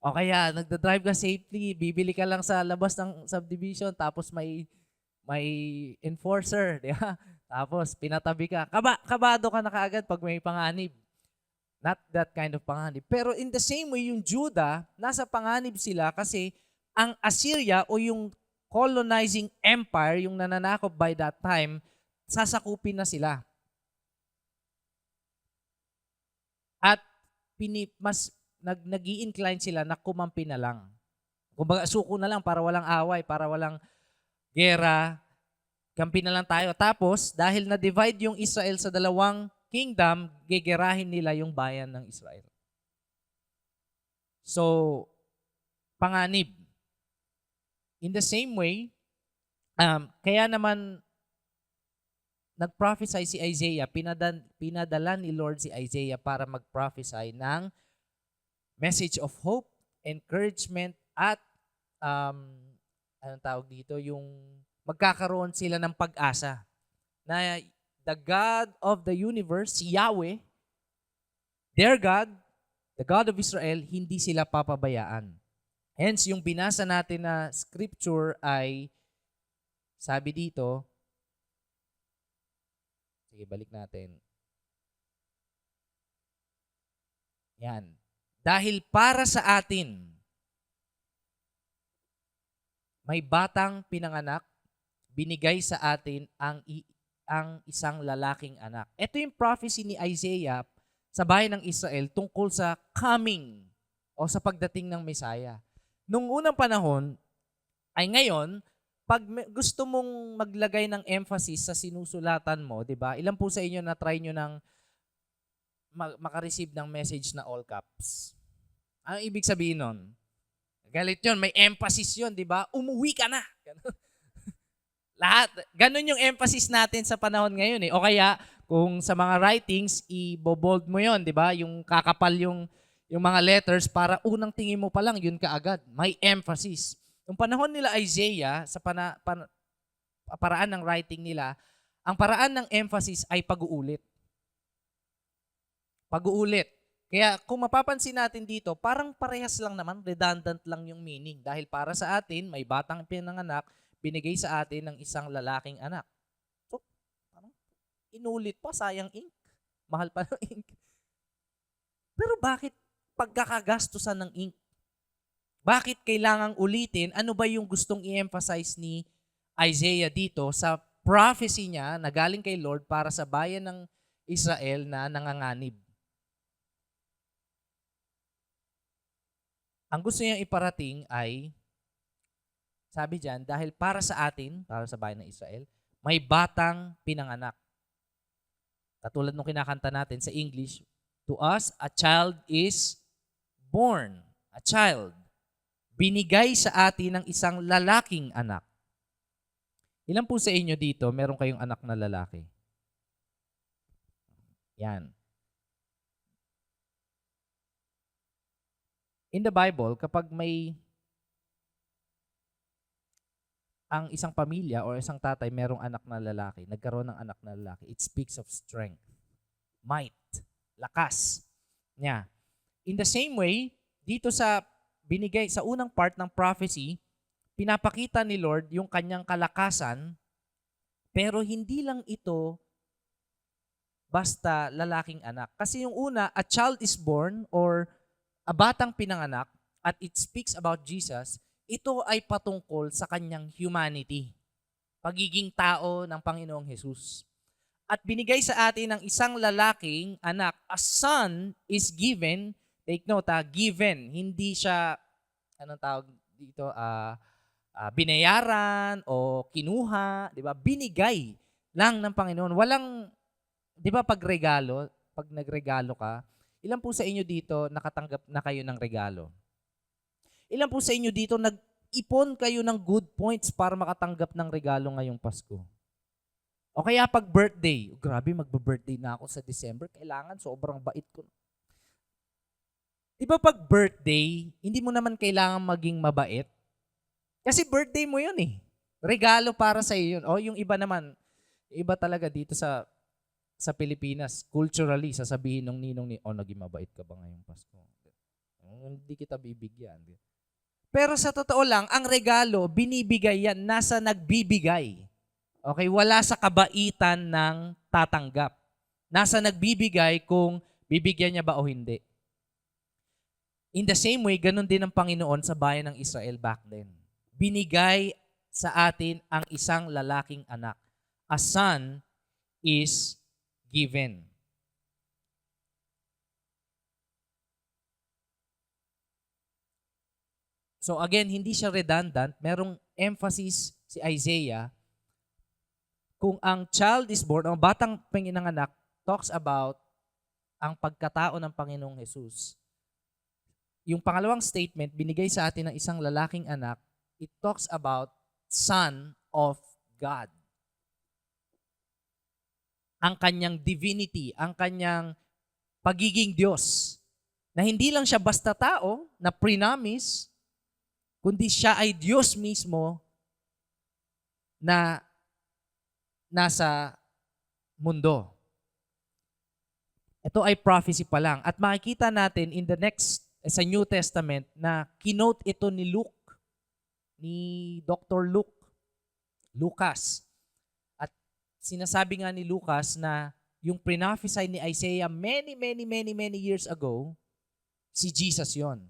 o kaya nagda-drive ka safely, bibili ka lang sa labas ng subdivision, tapos may enforcer, di ba? Tapos pinatabi ka. Kabado ka na kaagad pag may panganib. Not that kind of panganib. Pero in the same way, yung Judah, nasa panganib sila kasi ang Assyria o yung colonizing empire, yung nananakop by that time, sasakupin na sila. At nag-i-incline sila na kumampi na lang. Kumbaga, suko na lang para walang away, para walang gera, kampi na lang tayo. Tapos, dahil na-divide yung Israel sa dalawang kingdom, gegerahin nila yung bayan ng Israel. So, panganib. In the same way, kaya naman nag-prophesy si Isaiah, pinadala ni Lord si Isaiah para mag-prophesy ng message of hope, encouragement, at anong tawag dito, yung magkakaroon sila ng pag-asa na the God of the universe, si Yahweh, their God, the God of Israel, hindi sila papabayaan. Hence, yung binasa natin na scripture ay, sabi dito, sige, balik natin. Yan. Dahil para sa atin, may batang pinanganak, binigay sa atin ang isang lalaking anak. Ito yung prophecy ni Isaiah sa bayan ng Israel tungkol sa coming o sa pagdating ng Messiah. Nung unang panahon, ay ngayon, pag gusto mong maglagay ng emphasis sa sinusulatan mo, di ba? Ilan po sa inyo na try nyo ng makareceive ng message na all caps? Ang ibig sabihin nun? Galit yun, may emphasis yun, di ba? Umuwi ka na. Ganun. Lahat. Ganun yung emphasis natin sa panahon ngayon eh. O kaya, kung sa mga writings, i-bold mo yun, di ba? Yung kakapal yung mga letters para unang tingin mo pa lang, yun kaagad. May emphasis. Yung panahon nila Isaiah, sa paraan ng writing nila, ang paraan ng emphasis ay pag-uulit. Pag-uulit. Kaya kung mapapansin natin dito, parang parehas lang naman, redundant lang yung meaning. Dahil para sa atin, may batang pinanganak, binigay sa atin ng isang lalaking anak. So, parang inulit pa, sayang ink. Mahal pa ng ink. Pero bakit pagkakagastusan ng ink? Bakit kailangang ulitin? Ano ba yung gustong i-emphasize ni Isaiah dito sa prophecy niya na galing kay Lord para sa bayan ng Israel na nanganganib? Ang gusto niyang iparating ay, sabi diyan, dahil para sa atin, para sa bayan ng Israel, may batang pinanganak. Katulad nung kinakanta natin sa English, to us, a child is born. A child. Binigay sa atin ng isang lalaking anak. Ilan po sa inyo dito, meron kayong anak na lalaki? Yan. In the Bible, kapag may ang isang pamilya o isang tatay merong anak na lalaki, nagkaroon ng anak na lalaki, it speaks of strength, might, lakas niya. In the same way, dito sa binigay sa unang part ng prophecy, pinapakita ni Lord yung kanyang kalakasan, pero hindi lang ito basta lalaking anak. Kasi yung una, a child is born or a batang pinanganak, at it speaks about Jesus, ito ay patungkol sa kanyang humanity, pagiging tao ng Panginoong Jesus. At binigay sa atin ng isang lalaking anak, a son is given, take note given, hindi siya, anong tawag dito, binayaran o kinuha, di ba? Binigay lang ng Panginoon. Walang, di ba pag nagregalo ka, Ilan po sa inyo dito nakatanggap na kayo ng regalo? Ilan po sa inyo dito nag-ipon kayo ng good points para makatanggap ng regalo ngayong Pasko? O kaya pag birthday, grabe magbe-birthday na ako sa December, kailangan sobrang bait ko. Di ba pag birthday, hindi mo naman kailangan maging mabait? Kasi birthday mo yun eh. Regalo para sa iyo yun. O yung iba naman, iba talaga dito sa Pilipinas, culturally, sasabihin ng ninong ni, naging mabait ka ba ngayong Pasko? Hindi kita bibigyan. Pero sa totoo lang, ang regalo, binibigay yan, nasa nagbibigay. Okay, wala sa kabaitan ng tatanggap. Nasa nagbibigay kung bibigyan niya ba o hindi. In the same way, ganun din ang Panginoon sa bayan ng Israel back then. Binigay sa atin ang isang lalaking anak. A son is given. So again, hindi siya redundant. Merong emphasis si Isaiah kung ang child is born, ang batang pinanganak, talks about ang pagkatao ng Panginoong Jesus. Yung pangalawang statement, binigay sa atin ng isang lalaking anak, it talks about Son of God. Ang kanyang divinity, ang kanyang pagiging Diyos. Na hindi lang siya basta tao na prinamis, kundi siya ay Diyos mismo na nasa mundo. Ito ay prophecy pa lang. At makikita natin in the next, sa New Testament, na kinote ito ni Luke, ni Dr. Lucas. At sinasabi nga ni Lucas na yung prophesy ni Isaiah many years ago, si Jesus yon.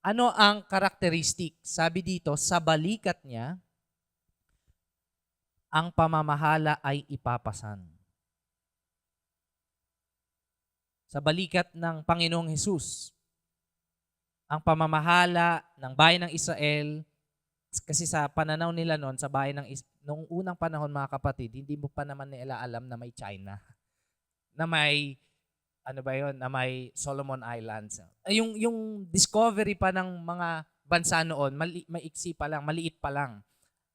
Ano ang characteristic? Sabi dito, sa balikat niya, ang pamamahala ay ipapasan. Sa balikat ng Panginoong Hesus, ang pamamahala ng bayan ng Israel, kasi sa pananaw nila noon, sa bayan nung unang panahon mga kapatid, hindi mo pa naman nila alam na may China, na may, na may Solomon Islands. Yung discovery pa ng mga bansa noon, maiksi pa lang, maliit pa lang.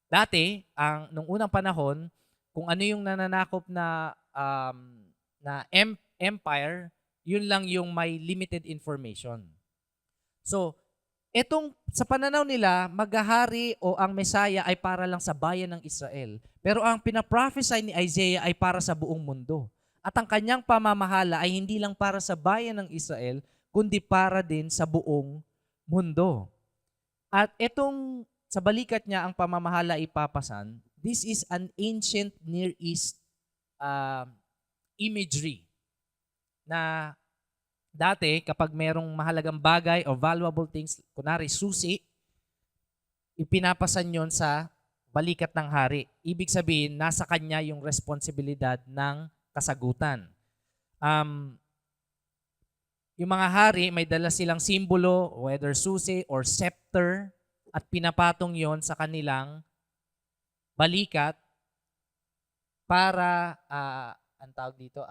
Dati, nung unang panahon, kung ano yung nananakop na empire, yun lang yung may limited information. So, sa pananaw nila, maghahari o ang Messiah ay para lang sa bayan ng Israel. Pero ang pinaprophesy ni Isaiah ay para sa buong mundo. At ang kanyang pamamahala ay hindi lang para sa bayan ng Israel, kundi para din sa buong mundo. At sa balikat niya ang pamamahala ipapasan, this is an ancient Near East imagery na dati kapag merong mahalagang bagay o valuable things, kunwari susi, ipinapasan yon sa balikat ng hari. Ibig sabihin, nasa kanya yung responsibilidad ng kasagutan. Yung mga hari, may dala silang simbolo, whether susi or scepter, at pinapatong yon sa kanilang balikat para, ang tawag dito,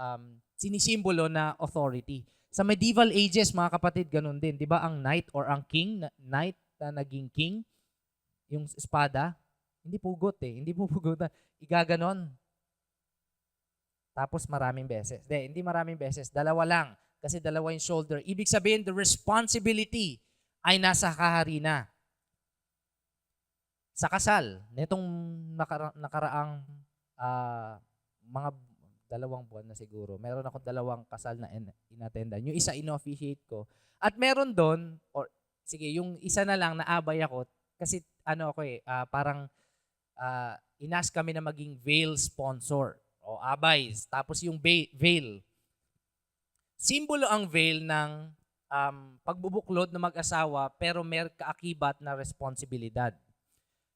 sinisimbolo na authority. Sa medieval ages, mga kapatid, ganun din. Di ba ang knight or ang king, knight na naging king, yung espada, hindi pugot eh. Hindi pupugutan. Igaganon. Tapos maraming beses. Hindi maraming beses. Dalawa lang. Kasi dalawa yung shoulder. Ibig sabihin, the responsibility ay nasa kahari na. Sa kasal, nitong nakaraang mga 2 buwan na siguro, meron akong 2 kasal na inattendan. Yung isa in-officiate ko. At meron doon, sige, yung isa na lang naabay ako, kasi parang inas kami na maging veil sponsor. O abay. Tapos yung veil. Simbolo ang veil ng pagbubuklod ng mag-asawa, pero may kaakibat na responsibilidad.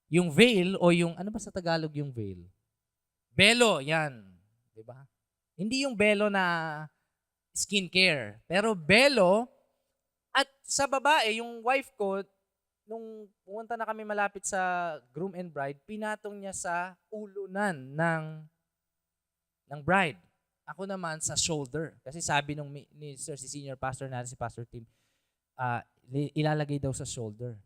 Yung veil o yung, ano ba sa Tagalog yung veil? Belo, yan. Diba? Hindi yung belo na skincare. Pero belo, at sa babae, yung wife ko, nung pumunta na kami malapit sa groom and bride, pinatong niya sa ulunan ng bride. Ako naman sa shoulder. Kasi sabi nung minister, si senior pastor natin, si Pastor Tim, ilalagay daw sa shoulder.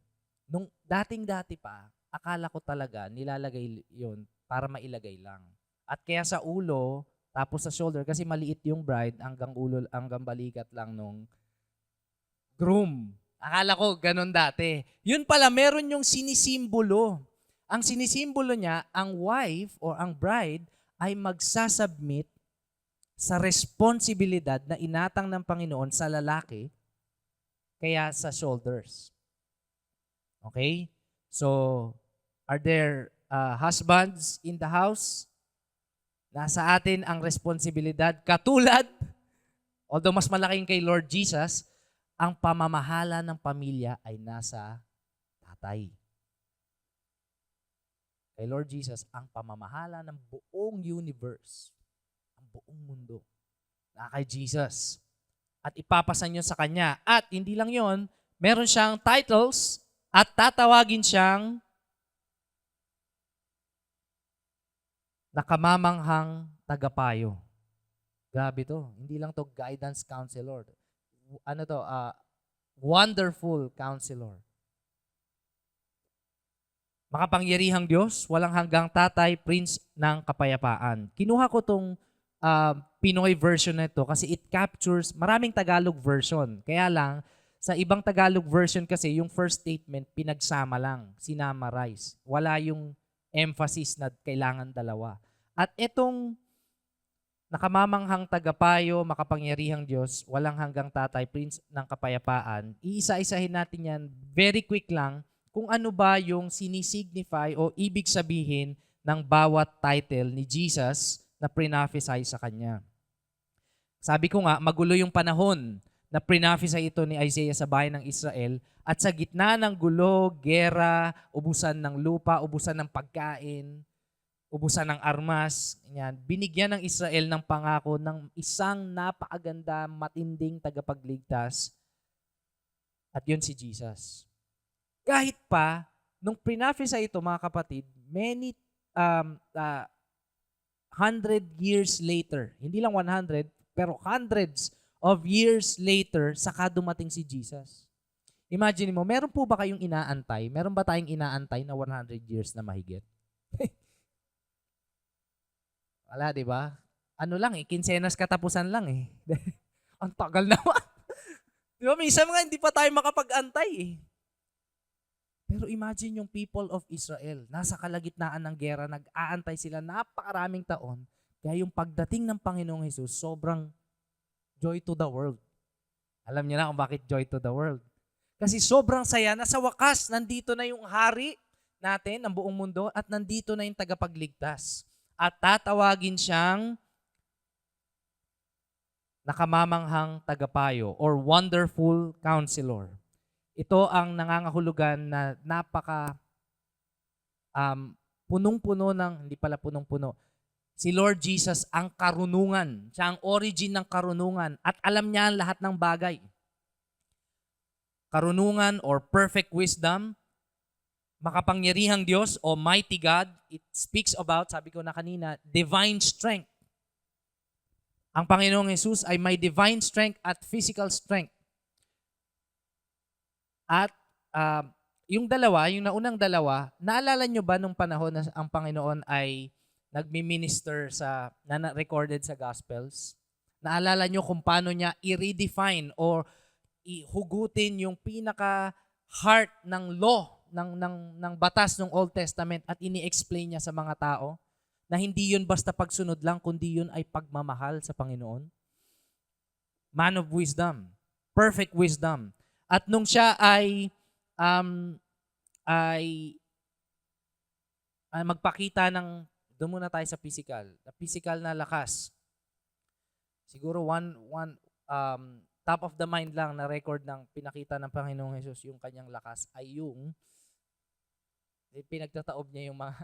Nung dating-dati pa, akala ko talaga nilalagay yon para mailagay lang. At kaya sa ulo, tapos sa shoulder, kasi maliit yung bride, hanggang ulo, hanggang balikat lang nung groom. Akala ko ganun dati. Yun pala, meron yung sinisimbolo. Ang sinisimbolo niya, ang wife or ang bride ay magsasubmit sa responsibilidad na inatang ng Panginoon sa lalaki, kaya sa shoulders. Okay? So, are there husbands in the house? Nasa atin ang responsibilidad. Katulad, although mas malaking kay Lord Jesus, ang pamamahala ng pamilya ay nasa tatay. Kay Lord Jesus, ang pamamahala ng buong universe, ang buong mundo, na kay Jesus. At ipapasan yun sa Kanya. At hindi lang yon, meron siyang titles at tatawagin siyang nakamamanghang tagapayo. Grabe to. Hindi lang to guidance counselor. Ano to? Wonderful counselor. Makapangyarihang Diyos, walang hanggang tatay, Prince ng kapayapaan. Kinuha ko tong Pinoy version nito kasi it captures, maraming Tagalog version. Kaya lang, sa ibang Tagalog version kasi, yung first statement, pinagsama lang, sinamarize. Wala yung emphasis na kailangan dalawa. At itong nakamamanghang tagapayo, makapangyarihang Diyos, walang hanggang tatay, Prince ng kapayapaan, iisa-isahin natin yan, very quick lang, kung ano ba yung sinisignify o ibig sabihin ng bawat title ni Jesus na prophesy sa Kanya. Sabi ko nga, magulo yung panahon na prophesy ito ni Isaiah sa bayan ng Israel at sa gitna ng gulo, gera, ubusan ng lupa, ubusan ng pagkain, ubusan ng armas, yan, binigyan ng Israel ng pangako ng isang napakaganda, matinding tagapagligtas at yun si Jesus. Kahit pa, nung prophesy ito mga kapatid, many 100 years later, hindi lang 100, pero hundreds of years later, saka dumating si Jesus. Imagine mo, meron po ba kayong inaantay? Meron ba tayong inaantay na 100 years na mahigit? Wala, di ba? Ano lang kinsenas katapusan lang Ang tagal naman. Di ba, minsan nga hindi pa tayo makapag-antay Pero imagine yung people of Israel, nasa kalagitnaan ng gera, nag-aantay sila napakaraming taon, kaya yung pagdating ng Panginoong Hesus, sobrang joy to the world. Alam niyo na kung bakit joy to the world. Kasi sobrang saya na sa wakas, nandito na yung hari natin, ng buong mundo, at nandito na yung tagapagligtas. At tatawagin siyang nakamamanghang tagapayo or wonderful counselor. Ito ang nangangahulugan na napaka punong-puno ng, hindi pala punong-puno, si Lord Jesus ang karunungan. Siya ang origin ng karunungan at alam niya ang lahat ng bagay. Karunungan or perfect wisdom, makapangyarihang Diyos o mighty God, it speaks about, sabi ko na kanina, divine strength. Ang Panginoong Jesus ay may divine strength at physical strength. At yung dalawa, yung naunang dalawa, naalala nyo ba nung panahon na ang Panginoon ay nagmi-minister na recorded sa Gospels? Naalala nyo kung paano niya i-redefine or ihugutin yung pinaka-heart ng law, ng batas ng Old Testament at ini-explain niya sa mga tao na hindi yun basta pagsunod lang, kundi yun ay pagmamahal sa Panginoon? Man of wisdom, perfect wisdom. At nung siya ay magpakita ng, doon muna tayo sa physical na lakas. Siguro top of the mind lang na record ng pinakita ng Panginoong Jesus yung kanyang lakas ay yung pinagtataob niya yung mga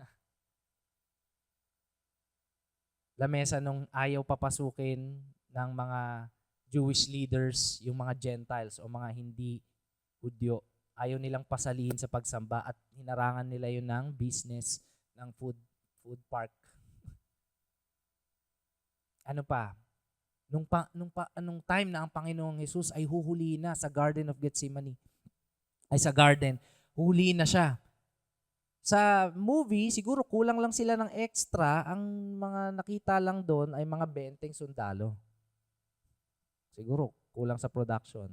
lamesa nung ayaw papasukin ng mga Jewish leaders, yung mga Gentiles o mga hindi Hudyo. Ayaw nilang pasalihin sa pagsamba at hinarangan nila yun ng business ng food park. Ano pa? Nung time na ang Panginoong Jesus ay huhulihin na sa Garden of Gethsemane. Ay sa garden, huhulihin na siya. Sa movie, siguro kulang lang sila ng extra. Ang mga nakita lang doon ay mga 20 sundalo. Siguro kulang sa production.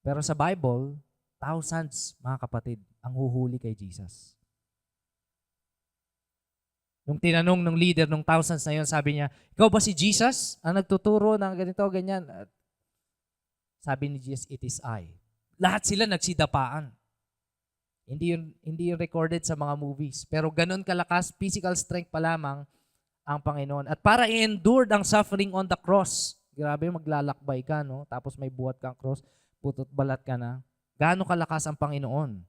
Pero sa Bible, thousands, mga kapatid, ang huhuli kay Jesus. Nung tinanong ng leader ng thousands na yun, sabi niya, ikaw ba si Jesus? Ang nagtuturo ng ganito, ganyan. At sabi ni Jesus, it is I. Lahat sila nagsidapaan. Hindi yun recorded sa mga movies. Pero ganun kalakas, physical strength pa lamang ang Panginoon. At para i-endure ang suffering on the cross, grabe, maglalakbay ka, no? Tapos may buhat kang cross, putot balat ka na. Gaano kalakas ang Panginoon?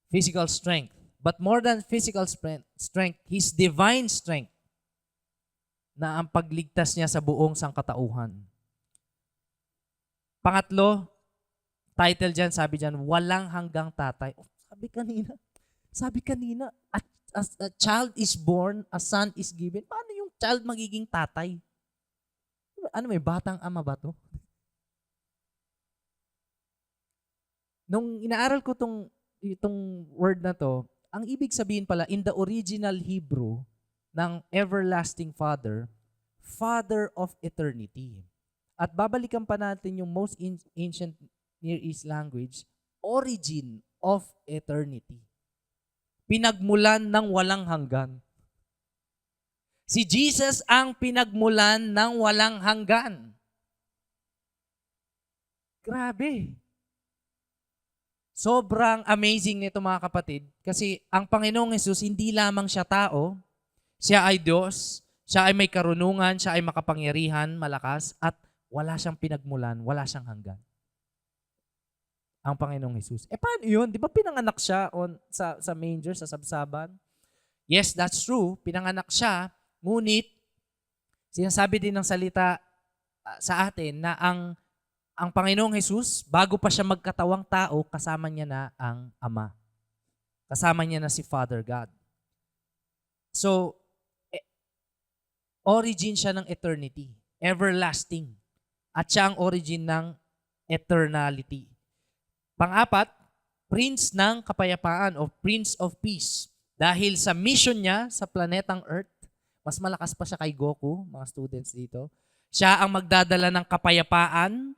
Physical strength. But more than physical strength, His divine strength na ang pagligtas niya sa buong sangkatauhan. Pangatlo, title dyan, sabi dyan, walang hanggang tatay. Oh, sabi kanina, a child is born, a son is given. Paano yung child magiging tatay? Ano, may batang ama ba to? Nung inaaral ko itong word na to, ang ibig sabihin pala, in the original Hebrew ng everlasting Father, Father of eternity. At babalikan pa natin yung most ancient Near East language, origin of eternity. Pinagmulan ng walang hanggan. Si Jesus ang pinagmulan ng walang hanggan. Grabe. Sobrang amazing nito mga kapatid kasi ang Panginoong Hesus hindi lamang siya tao, siya ay Diyos, siya ay may karunungan, siya ay makapangyarihan, malakas, at wala siyang pinagmulan, wala siyang hanggan. Ang Panginoong Hesus. Paano yun? Di ba pinanganak siya sa manger, sa sabsaban? Yes, that's true. Pinanganak siya, ngunit sinasabi din ng salita sa atin na ang Panginoong Hesus, bago pa siya magkatawang tao, kasama niya na ang Ama. Kasama niya na si Father God. So, origin siya ng eternity, everlasting. At siya ang origin ng eternality. Pang-apat, Prince ng Kapayapaan o Prince of Peace. Dahil sa mission niya sa planetang Earth, mas malakas pa siya kay Goku, mga students dito. Siya ang magdadala ng kapayapaan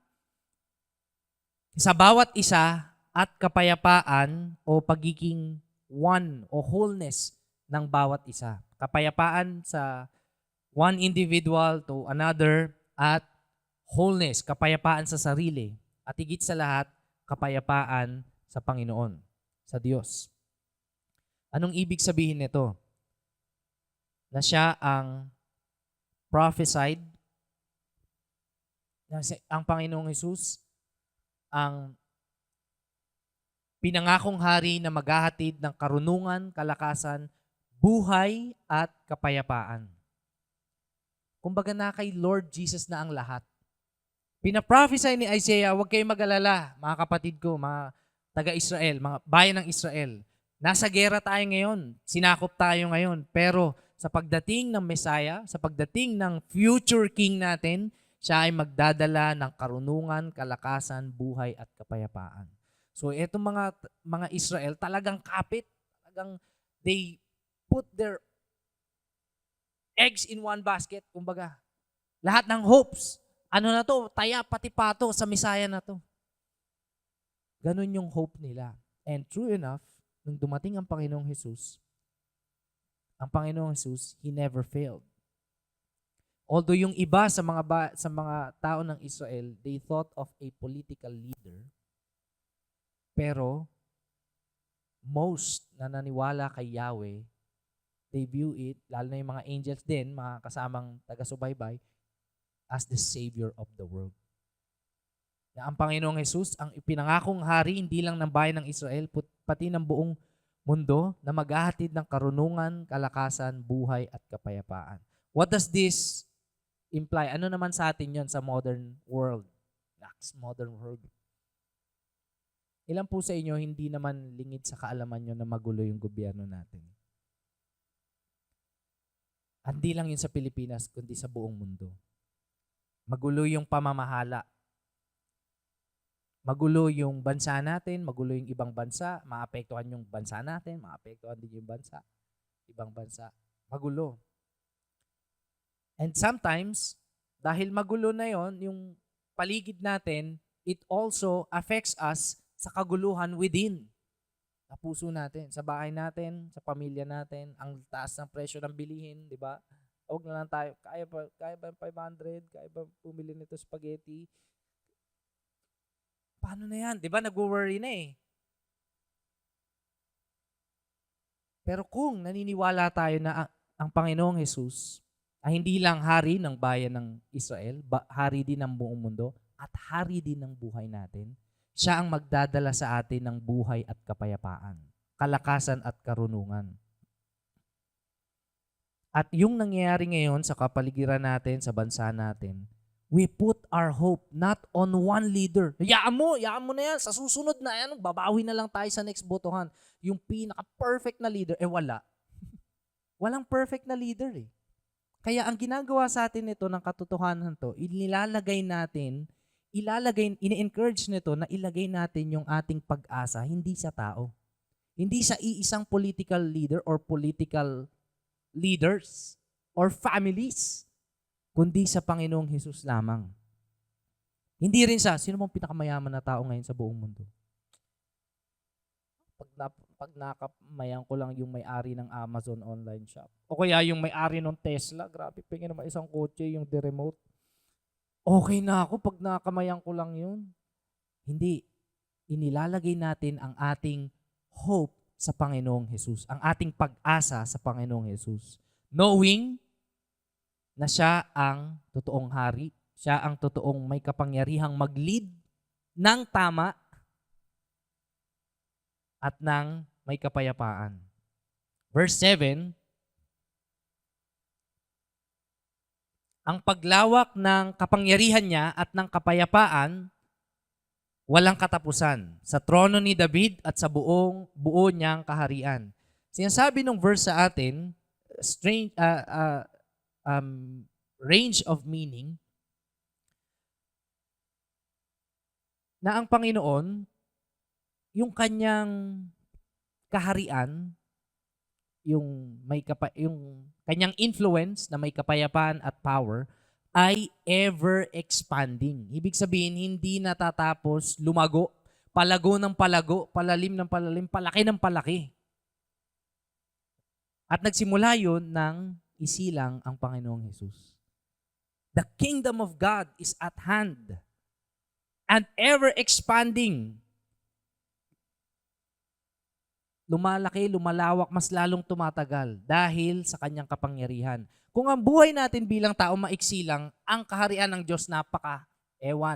sa bawat isa at kapayapaan o pagiging one o wholeness ng bawat isa. Kapayapaan sa one individual to another at wholeness, kapayapaan sa sarili. At higit sa lahat, kapayapaan sa Panginoon, sa Diyos. Anong ibig sabihin nito? Na siya ang prophesied, na ang Panginoong Hesus ang pinangakong hari na maghahatid ng karunungan, kalakasan, buhay at kapayapaan. Kumbaga na kay Lord Jesus na ang lahat. Pinaprophesy ni Isaiah, huwag kayong mag-alala, mga kapatid ko, mga taga-Israel, mga bayan ng Israel. Nasa gera tayo ngayon, sinakop tayo ngayon, pero sa pagdating ng Messiah, sa pagdating ng future king natin, siya ay magdadala ng karunungan, kalakasan, buhay at kapayapaan. So etong mga Israel talagang kapit, talagang they put their eggs in one basket, kumbaga. Lahat ng hopes, ano na to, taya pati pato sa Messiah na to. Ganun yung hope nila. And true enough, nung dumating ang Panginoong Jesus, He never failed. Although yung iba sa mga tao ng Israel, they thought of a political leader, pero most na naniwala kay Yahweh, they view it, lalo na yung mga angels din, mga kasamang taga-subaybay, as the Savior of the world. Na ang Panginoong Jesus, ang ipinangakong hari, hindi lang ng bayan ng Israel, pati ng buong mundo, na maghahatid ng karunungan, kalakasan, buhay at kapayapaan. What does this imply? Ano naman sa atin yon sa modern world? Modern world. Ilan po sa inyo hindi naman lingid sa kaalaman nyo na magulo yung gobyerno natin? Hindi lang yun sa Pilipinas, kundi sa buong mundo. Magulo yung pamamahala. Magulo yung bansa natin, magulo yung ibang bansa, maapektuhan yung bansa natin, maapektuhan din yung bansa, ibang bansa. Magulo. And sometimes, dahil magulo na yon, yung paligid natin, it also affects us sa kaguluhan within. Sa puso natin, sa bahay natin, sa pamilya natin, ang taas ng presyo ng bilihin, di ba? Huwag na lang tayo, kaya ba 500? Kaya ba pumili nito spaghetti? Paano na yan? Di ba nag-worry na eh. Pero kung naniniwala tayo na ang Panginoong Jesus ay hindi lang hari ng bayan ng Israel, hari din ng buong mundo, at hari din ng buhay natin, siya ang magdadala sa atin ng buhay at kapayapaan, kalakasan at karunungan. At yung nangyayari ngayon sa kapaligiran natin, sa bansa natin, we put our hope not on one leader. Yaan mo na yan. Sa susunod na yan, babawi na lang tayo sa next botohan. Yung pinaka-perfect na leader, wala. Walang perfect na leader eh. Kaya ang ginagawa sa atin nito ng katotohanan to, ini-encourage nito na ilagay natin yung ating pag-asa hindi sa tao. Hindi sa iisang political leader or political leaders or families, kundi sa Panginoong Hesus lamang. Hindi rin sino bang pinakamayaman na tao ngayon sa buong mundo? Pag nakamayan ko lang yung may-ari ng Amazon online shop. O kaya yung may-ari ng Tesla, grabe, pingin naman isang kotse, yung the remote. Okay na ako pag nakamayan ko lang yun. Hindi. Inilalagay natin ang ating hope sa Panginoong Hesus, ang ating pag-asa sa Panginoong Hesus. Knowing na siya ang totoong hari, siya ang totoong may kapangyarihang mag-lead ng tama at ng may kapayapaan. Verse 7, ang paglawak ng kapangyarihan niya at ng kapayapaan walang katapusan sa trono ni David at sa buo niyang kaharian. Sinasabi ng verse sa atin, range of meaning, na ang Panginoon, yung kanyang kaharian, yung kanyang influence na may kapayapaan at power, ay ever expanding. Ibig sabihin, hindi natatapos lumago, palago ng palago, palalim ng palalim, palaki ng palaki. At nagsimula yun nang isilang ang Panginoong Hesus. The kingdom of God is at hand and ever expanding. Lumalaki, lumalawak, mas lalong tumatagal dahil sa kanyang kapangyarihan. Kung ang buhay natin bilang tao maiksi lang, ang kaharian ng Diyos napakahaba,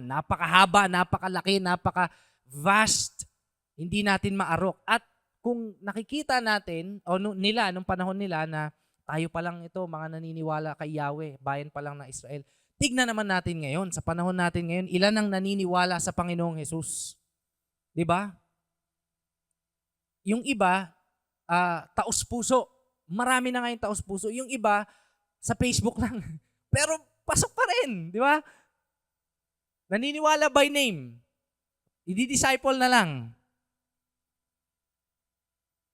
napakalaki, napaka-vast. Hindi natin maarok. At kung nakikita natin, nung panahon nila na tayo pa lang ito, mga naniniwala kay Yahweh, bayan pa lang ng Israel. Tignan naman natin ngayon, sa panahon natin ngayon, ilan ang naniniwala sa Panginoong Hesus? Di ba? Yung iba, taos-puso. Marami na ngayon taos-puso. Yung iba, sa Facebook lang. Pero pasok pa rin, di ba? Naniniwala by name. Idi-disciple na lang.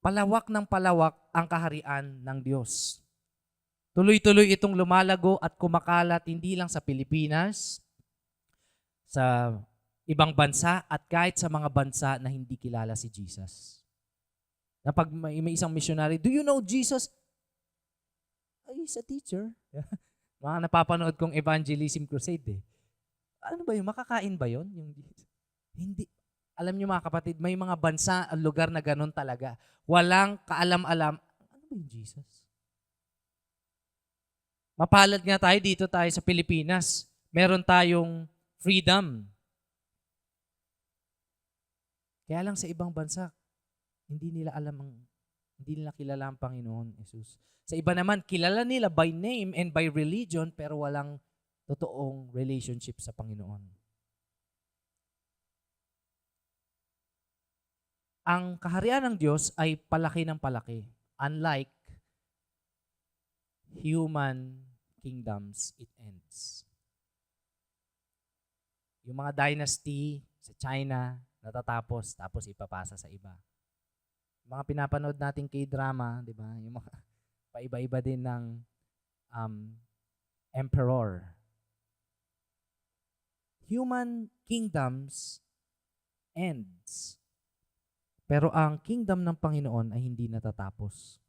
Palawak ng palawak ang kaharian ng Diyos. Tuloy-tuloy itong lumalago at kumakalat hindi lang sa Pilipinas, sa ibang bansa at kahit sa mga bansa na hindi kilala si Jesus. Na pag may isang missionary, do you know Jesus? He's a teacher. Mga napapanood kong evangelism crusade eh. Ano ba yun? Makakain ba yun? Hindi. Alam niyo mga kapatid, may mga bansa, lugar na ganun talaga. Walang kaalam-alam. Ano ba yung Jesus? Mapalad nga tayo dito tayo sa Pilipinas. Meron tayong freedom. Kaya lang sa ibang bansa, hindi nila kilala ang Panginoon Jesus. Sa iba naman, kilala nila by name and by religion, pero walang totoong relationship sa Panginoon. Ang kaharian ng Diyos ay palaki ng palaki. Unlike human kingdoms, it ends. Yung mga dynasty sa China, natatapos, tapos ipapasa sa iba. Mga pinapanood nating K-drama, di ba? Yung mga paiba-iba din ng emperor. Human kingdoms ends. Pero ang kingdom ng Panginoon ay hindi natatapos.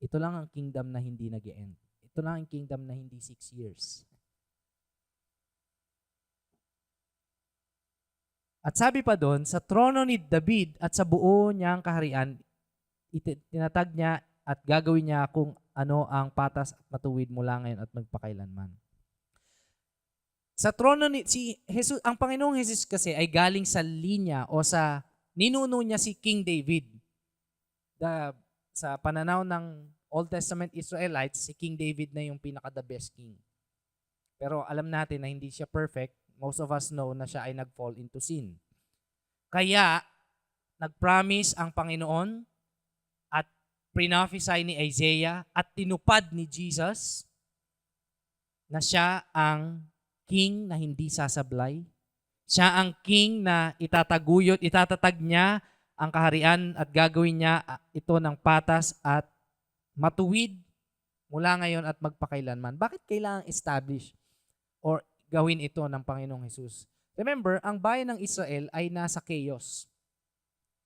Ito lang ang kingdom na hindi nag-end. Ito lang ang kingdom na hindi 6 years. At sabi pa doon, sa trono ni David at sa buo niyang kaharian, tinatag niya at gagawin niya kung ano ang patas at matuwid mula ngayon at magpakailanman. Sa trono ni Jesus, ang Panginoong Jesus kasi ay galing sa linya o sa ninuno niya si King David. Sa pananaw ng Old Testament Israelites, si King David na yung pinaka-the best king. Pero alam natin na hindi siya perfect. Most of us know na siya ay nag-fall into sin. Kaya, nag-promise ang Panginoon at prophesy ni Isaiah at tinupad ni Jesus na siya ang king na hindi sasablay. Siya ang king na itatag niya ang kaharian at gagawin niya ito ng patas at matuwid mula ngayon at magpakailanman. Bakit kailangang establish or gawin ito ng Panginoong Jesus? Remember, ang bayan ng Israel ay nasa chaos.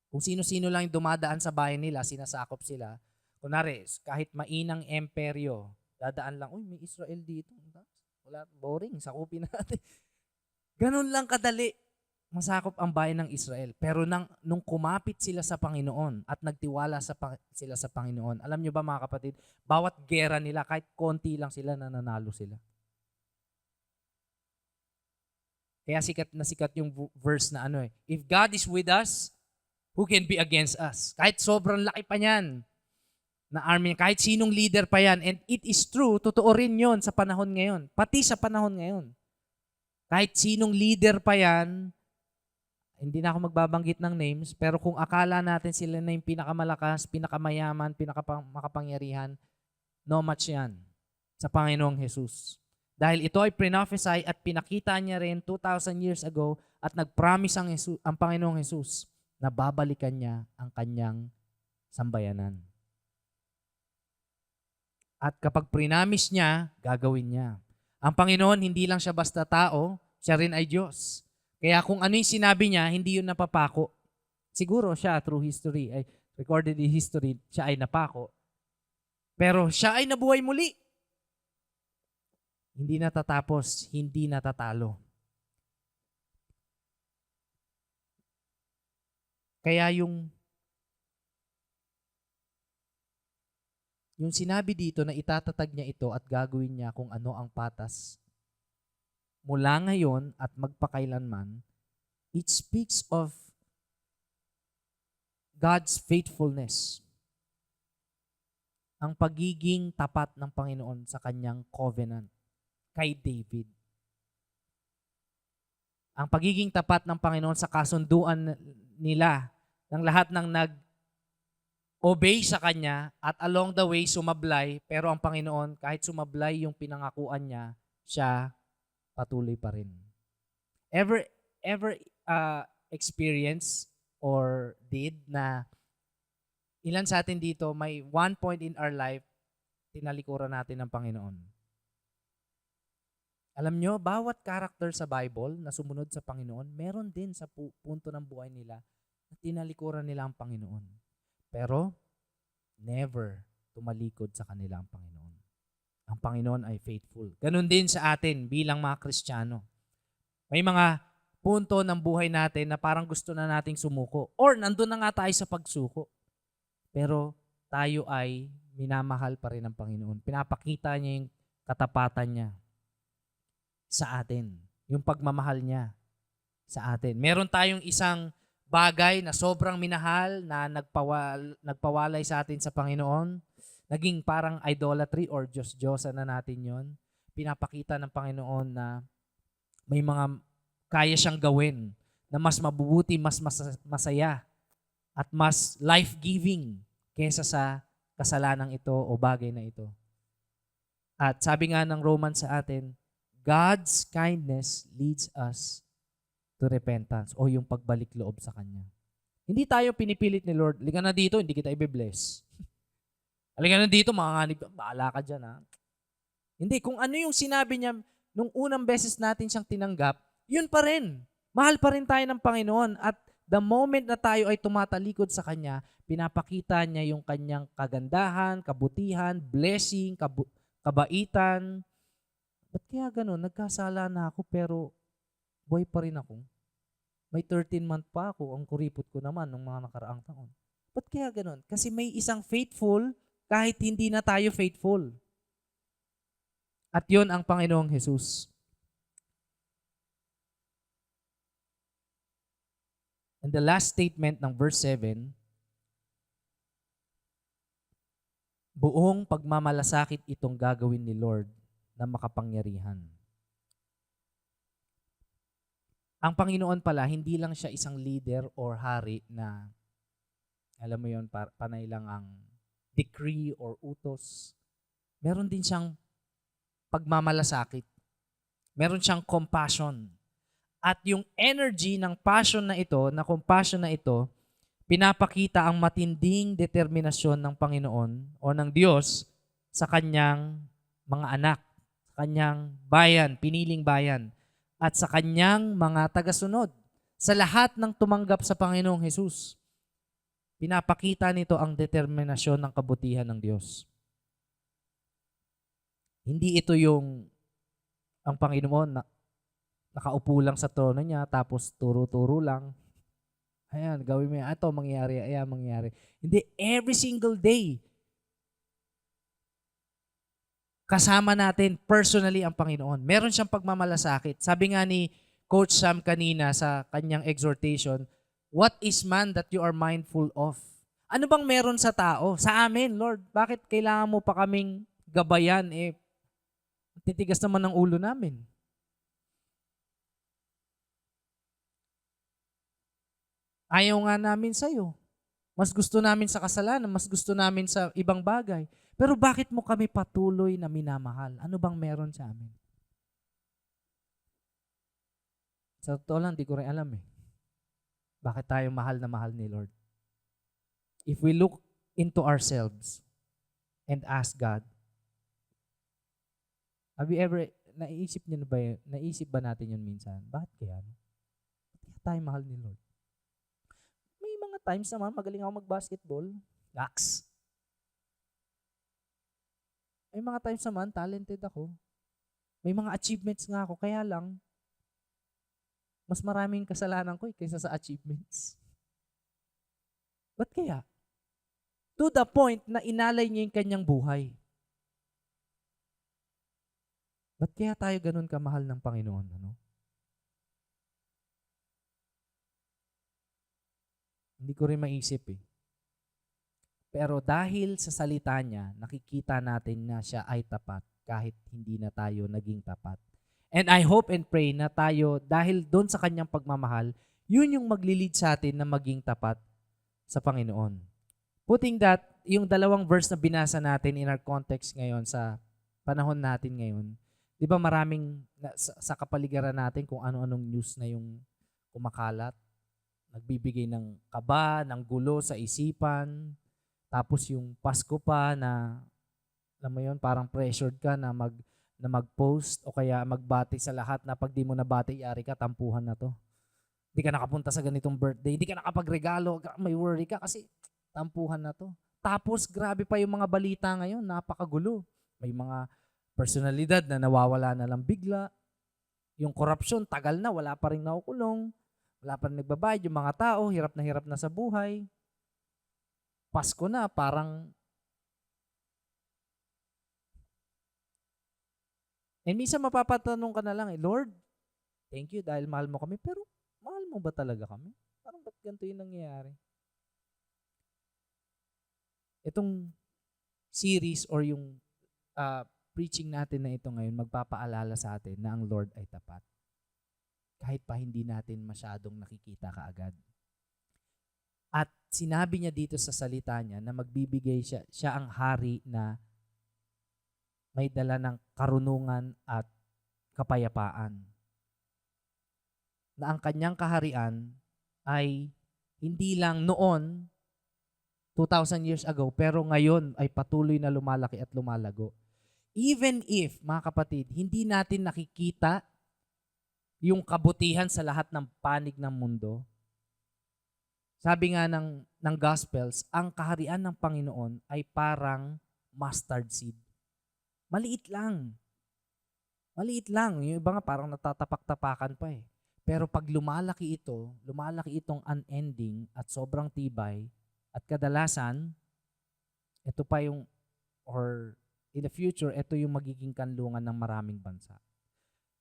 Kung sino-sino lang yung dumadaan sa bayan nila, sinasakop sila. Kunwari, kahit mainang emperyo, dadaan lang, uy, may Israel dito. Wala, boring, sakupin natin. Ganun lang kadali masakop ang bayan ng Israel. Pero nung kumapit sila sa Panginoon at nagtiwala sila sa Panginoon, alam nyo ba mga kapatid, bawat gera nila, kahit konti lang sila, nananalo sila. Kaya sikat yung verse na if God is with us, who can be against us? Kahit sobrang laki pa niyan na army, kahit sinong leader pa yan, and it is true, totoo rin yon sa panahon ngayon, pati sa panahon ngayon. Kahit sinong leader pa yan, hindi na ako magbabanggit ng names, pero kung akala natin sila na yung pinakamalakas, pinakamayaman, pinakamakapangyarihan, no match yan sa Panginoong Jesus. Dahil ito ay prophesy at pinakita niya rin 2,000 years ago at nag-promise ang Panginoong Jesus na babalikan niya ang kanyang sambayanan. At kapag prinamis niya, gagawin niya. Ang Panginoon, hindi lang siya basta tao, siya rin ay Diyos. Kaya kung ano yung sinabi niya, hindi yun napapako. Siguro siya, through history, ay recorded in history, siya ay napako. Pero siya ay nabuhay muli. Hindi natatapos, hindi natatalo. Kaya yung sinabi dito na itatatag niya ito at gagawin niya kung ano ang patas mula ngayon at magpakailanman, it speaks of God's faithfulness. Ang pagiging tapat ng Panginoon sa kanyang covenant kay David. Ang pagiging tapat ng Panginoon sa kasunduan nila ng lahat ng nag-obey sa Kanya at along the way sumablay, pero ang Panginoon kahit sumablay yung pinangakuan niya, siya patuloy pa rin. Ever experience or did na ilan sa atin dito may one point in our life tinalikuran natin ng Panginoon? Alam nyo, bawat character sa Bible na sumunod sa Panginoon, meron din sa punto ng buhay nila na tinalikuran nila ang Panginoon. Pero, never tumalikod sa kanila ang Panginoon. Ang Panginoon ay faithful. Ganon din sa atin bilang mga Kristiyano. May mga punto ng buhay natin na parang gusto na nating sumuko. Or nandun na nga tayo sa pagsuko. Pero tayo ay minamahal pa rin ng Panginoon. Pinapakita niya yung katapatan niya sa atin. Yung pagmamahal niya sa atin. Meron tayong isang bagay na sobrang minahal na nagpawalay sa atin sa Panginoon. Naging parang idolatry or Diyos-Diyosa na natin yon. Pinapakita ng Panginoon na may mga kaya siyang gawin na mas mabubuti, mas masaya at mas life-giving kaysa sa kasalanang ito o bagay na ito. At sabi nga ng Romans sa atin, God's kindness leads us to repentance o yung pagbalik loob sa Kanya. Hindi tayo pinipilit ni Lord, halika na dito, hindi kita i-bless. Halika na dito, mga nganib, bahala ka dyan ha. Hindi, kung ano yung sinabi niya nung unang beses natin siyang tinanggap, yun pa rin. Mahal pa rin tayo ng Panginoon at the moment na tayo ay tumatalikod sa Kanya, pinapakita niya yung Kanyang kagandahan, kabutihan, blessing, kabaitan. Ba't kaya ganun? Nagkasala na ako pero buhay pa rin ako. May 13-month pa ako, ang kuripot ko naman nung mga nakaraang taon. Ba't kaya ganun? Kasi may isang faithful kahit hindi na tayo faithful. At yun ang Panginoong Jesus. And the last statement ng verse 7, buong pagmamalasakit itong gagawin ni Lord na makapangyarihan. Ang Panginoon pala, hindi lang siya isang leader or hari na, alam mo yun, panay lang ang decree or utos. Meron din siyang pagmamalasakit. Meron siyang compassion. At yung energy ng passion na ito, na compassion na ito, pinapakita ang matinding determinasyon ng Panginoon o ng Diyos sa kanyang mga anak, sa kanyang bayan, piniling bayan, at sa kanyang mga tagasunod. Sa lahat ng tumanggap sa Panginoong Jesus, pinapakita nito ang determinasyon ng kabutihan ng Diyos. Hindi ito yung ang Panginoon na nakaupo lang sa trono niya tapos turo-turo lang. Ayan, gawin mo yan. Ito, mangyayari. Ayan, mangyayari. Hindi, every single day, kasama natin personally ang Panginoon. Meron siyang pagmamalasakit. Sabi nga ni Coach Sam kanina sa kanyang exhortation, what is man that you are mindful of? Ano bang meron sa tao? Sa amin, Lord, bakit kailangan mo pa kaming gabayan? Titigas naman ng ulo namin. Ayaw nga namin sa'yo. Mas gusto namin sa kasalanan, mas gusto namin sa ibang bagay. Pero bakit mo kami patuloy na minamahal? Ano bang meron sa amin? Sa totoo lang, di ko rin alam eh. Bakit tayo mahal na mahal ni Lord? If we look into ourselves and ask God, have you ever, naisip ba natin yun minsan? Bakit kaya? Bakit tayo mahal ni Lord? May mga times naman, magaling ako mag-basketball. Lax. May mga times naman, talented ako. May mga achievements nga ako, kaya lang, mas maraming kasalanan ko kaysa sa achievements. Ba't kaya? To the point na inalay niya yung kanyang buhay. Ba't kaya tayo ganun kamahal ng Panginoon? Ano? Hindi ko rin maisip eh. Pero dahil sa salita niya, nakikita natin na siya ay tapat kahit hindi na tayo naging tapat. And I hope and pray na tayo, dahil doon sa kanyang pagmamahal, yun yung maglilid sa atin na maging tapat sa Panginoon. Putting that, yung dalawang verse na binasa natin in our context ngayon sa panahon natin ngayon, di ba maraming sa kapaligiran natin kung ano-anong news na yung kumakalat, nagbibigay ng kaba, ng gulo sa isipan, tapos yung Pasko pa na, alam mo yun, parang pressured ka na mag-post o kaya magbati sa lahat na pag di mo nabati, yari ka, tampuhan na to. Hindi ka nakapunta sa ganitong birthday, hindi ka nakapagregalo, may worry ka kasi tampuhan na to. Tapos grabe pa yung mga balita ngayon, napakagulo. May mga personalidad na nawawala na lang bigla. Yung korupsyon, tagal na, wala pa rin nakukulong. Wala pa rin nagbabayad. Yung mga tao, hirap na sa buhay. Pasko na, parang and minsan mapapatanong ka na lang, Lord, thank you dahil mahal mo kami, pero mahal mo ba talaga kami? Parang ba't ganito yung nangyayari? Itong series or yung preaching natin na ito ngayon, magpapaalala sa atin na ang Lord ay tapat. Kahit pa hindi natin masyadong nakikita kaagad. At sinabi niya dito sa salita niya na magbibigay siya ang hari na may dala ng karunungan at kapayapaan. na ang kanyang kaharian ay hindi lang noon, 2,000 years ago, pero ngayon ay patuloy na lumalaki at lumalago. Even if, mga kapatid, hindi natin nakikita yung kabutihan sa lahat ng panig ng mundo, sabi nga ng Gospels, ang kaharian ng Panginoon ay parang mustard seed. Maliit lang. Maliit lang. Yung iba nga parang natatapak-tapakan pa eh. Pero pag lumalaki itong unending at sobrang tibay, at kadalasan, ito pa yung, or in the future, ito yung magiging kanlungan ng maraming bansa.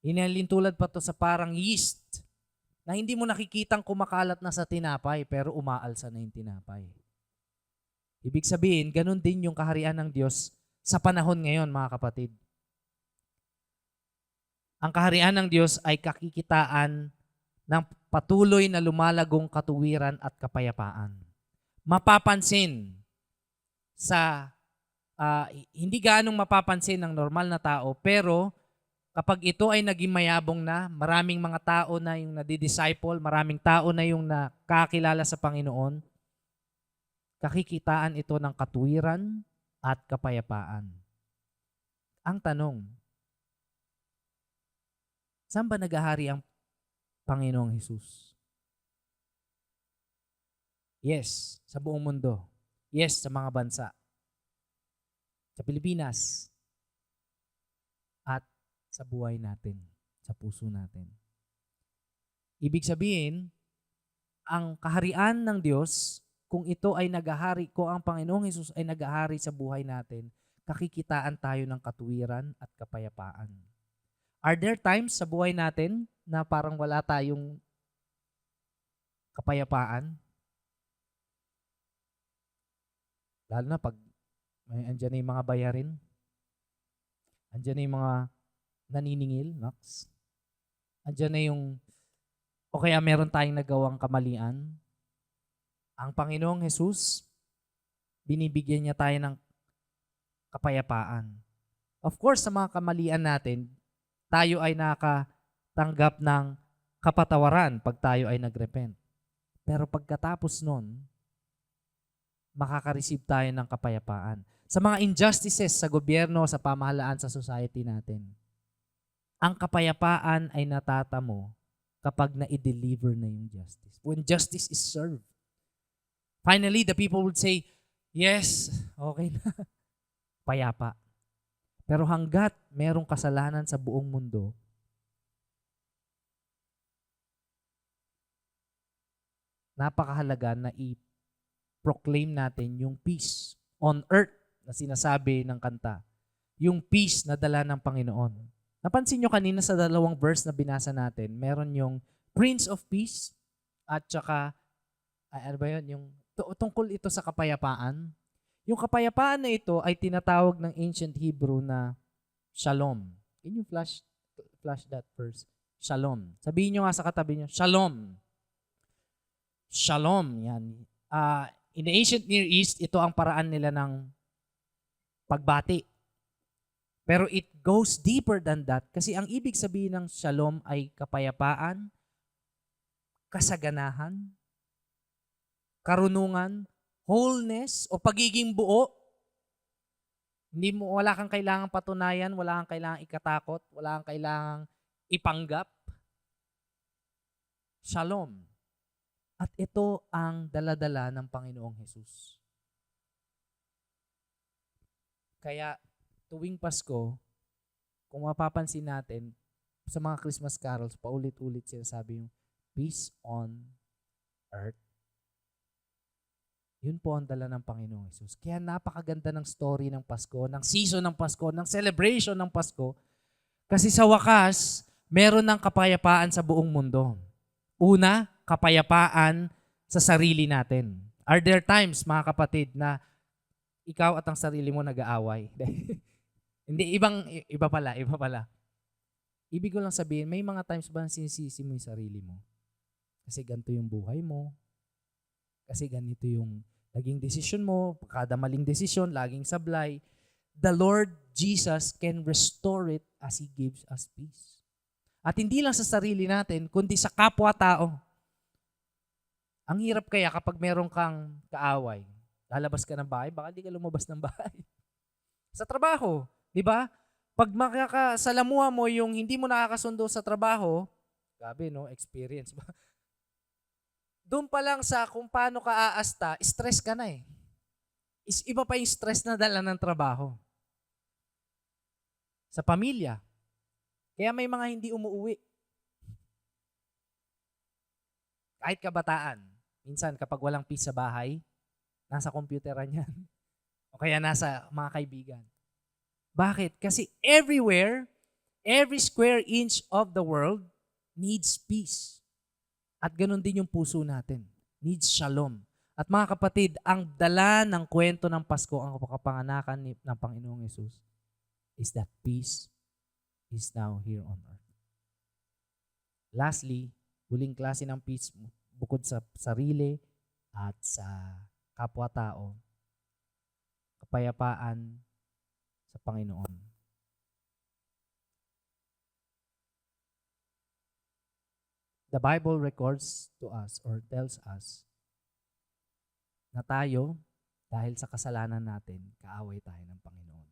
Inalintulad pa to sa parang yeast na hindi mo nakikitang kumakalat na sa tinapay pero umaalsa na yung tinapay. Ibig sabihin, ganun din yung kaharian ng Diyos sa panahon ngayon, mga kapatid. Ang kaharian ng Diyos ay kakikitaan ng patuloy na lumalagong katuwiran at kapayapaan. Mapapansin sa, hindi gaanong mapapansin ng normal na tao, pero kapag ito ay naging mayabong na, maraming mga tao na yung nadidisciple, maraming tao na yung nakakilala sa Panginoon, kakikitaan ito ng katuwiran at kapayapaan. Ang tanong, saan ba naghahari ang Panginoong Hesus? Yes, sa buong mundo. Yes, sa mga bansa. Sa Pilipinas. At sa buhay natin, sa puso natin. Ibig sabihin, ang kaharian ng Diyos, kung ito ay naghahari, kung ang Panginoong Hesus ay naghahari sa buhay natin, kakikitaan tayo ng katuwiran at kapayapaan. Are there times sa buhay natin na parang wala tayong kapayapaan? Lalo na pag andyan na yung mga bayarin, andyan na yung mga naniningil, Max. Andyan na yung, o kaya meron tayong nagawang kamalian. Ang Panginoong Hesus, binibigyan niya tayo ng kapayapaan. Of course, sa mga kamalian natin, tayo ay nakatanggap ng kapatawaran pag tayo ay nagrepent. Pero pagkatapos nun, makaka-receive tayo ng kapayapaan. Sa mga injustices sa gobyerno, sa pamahalaan, sa society natin, ang kapayapaan ay natatamo kapag na-deliver na yung justice. When justice is served. Finally, the people would say, yes, okay na. Payapa. Pero hanggat merong kasalanan sa buong mundo, napakahalaga na i-proclaim natin yung peace on earth na sinasabi ng kanta. Yung peace na dala ng Panginoon. Napansin nyo kanina sa dalawang verse na binasa natin, meron yung Prince of Peace at saka, ano ba yun? Yung, tungkol ito sa kapayapaan. Yung kapayapaan na ito ay tinatawag ng ancient Hebrew na shalom. Can you flash that verse? Shalom. Sabihin nyo nga sa katabi nyo, shalom. Shalom. Yan. In the ancient Near East, ito ang paraan nila ng pagbati. Pero it goes deeper than that kasi ang ibig sabihin ng shalom ay kapayapaan, kasaganahan, karunungan, wholeness o pagiging buo. Wala kang kailangang patunayan, wala kang kailangang ikatakot, wala kang kailangang ipanggap. Shalom. At ito ang daladala ng Panginoong Hesus. Kaya tuwing Pasko, kung mapapansin natin, sa mga Christmas carols, paulit-ulit sinasabi yung peace on earth. Yun po ang dala ng Panginoong Hesus. Kaya napakaganda ng story ng Pasko, ng season ng Pasko, ng celebration ng Pasko. Kasi sa wakas, meron ng kapayapaan sa buong mundo. Una, kapayapaan sa sarili natin. Are there times, mga kapatid, na ikaw at ang sarili mo nag-aaway? Hindi, iba pala. Ibig ko lang sabihin, may mga times ba na sinisisi mo yung sarili mo? Kasi ganito yung buhay mo. Kasi ganito yung naging desisyon mo, kada maling desisyon, laging sablay. The Lord Jesus can restore it as He gives us peace. At hindi lang sa sarili natin, kundi sa kapwa-tao. Ang hirap kaya kapag meron kang kaaway, lalabas ka ng bahay, baka di ka lumabas ng bahay. Sa trabaho, di ba? Pag makakasalamuha mo yung hindi mo nakakasundo sa trabaho, grabe no, experience. Doon pa lang sa kung paano ka aasta, stress ka na eh. Iba pa yung stress na dala ng trabaho. Sa pamilya. Kaya may mga hindi umuuwi. Kahit kabataan. Minsan kapag walang peace sa bahay, nasa computeran yan. O kaya nasa mga kaibigan. Bakit? Kasi everywhere, every square inch of the world needs peace. At ganun din yung puso natin. Needs shalom. At mga kapatid, ang dala ng kwento ng Pasko, ang kapanganakan ng Panginoong Yesus, is that peace is now here on earth. Lastly, huling klase ng peace, bukod sa sarili at sa kapwa-tao, kapayapaan sa Panginoon. The Bible records to us or tells us na tayo, dahil sa kasalanan natin, kaaway tayo ng Panginoon.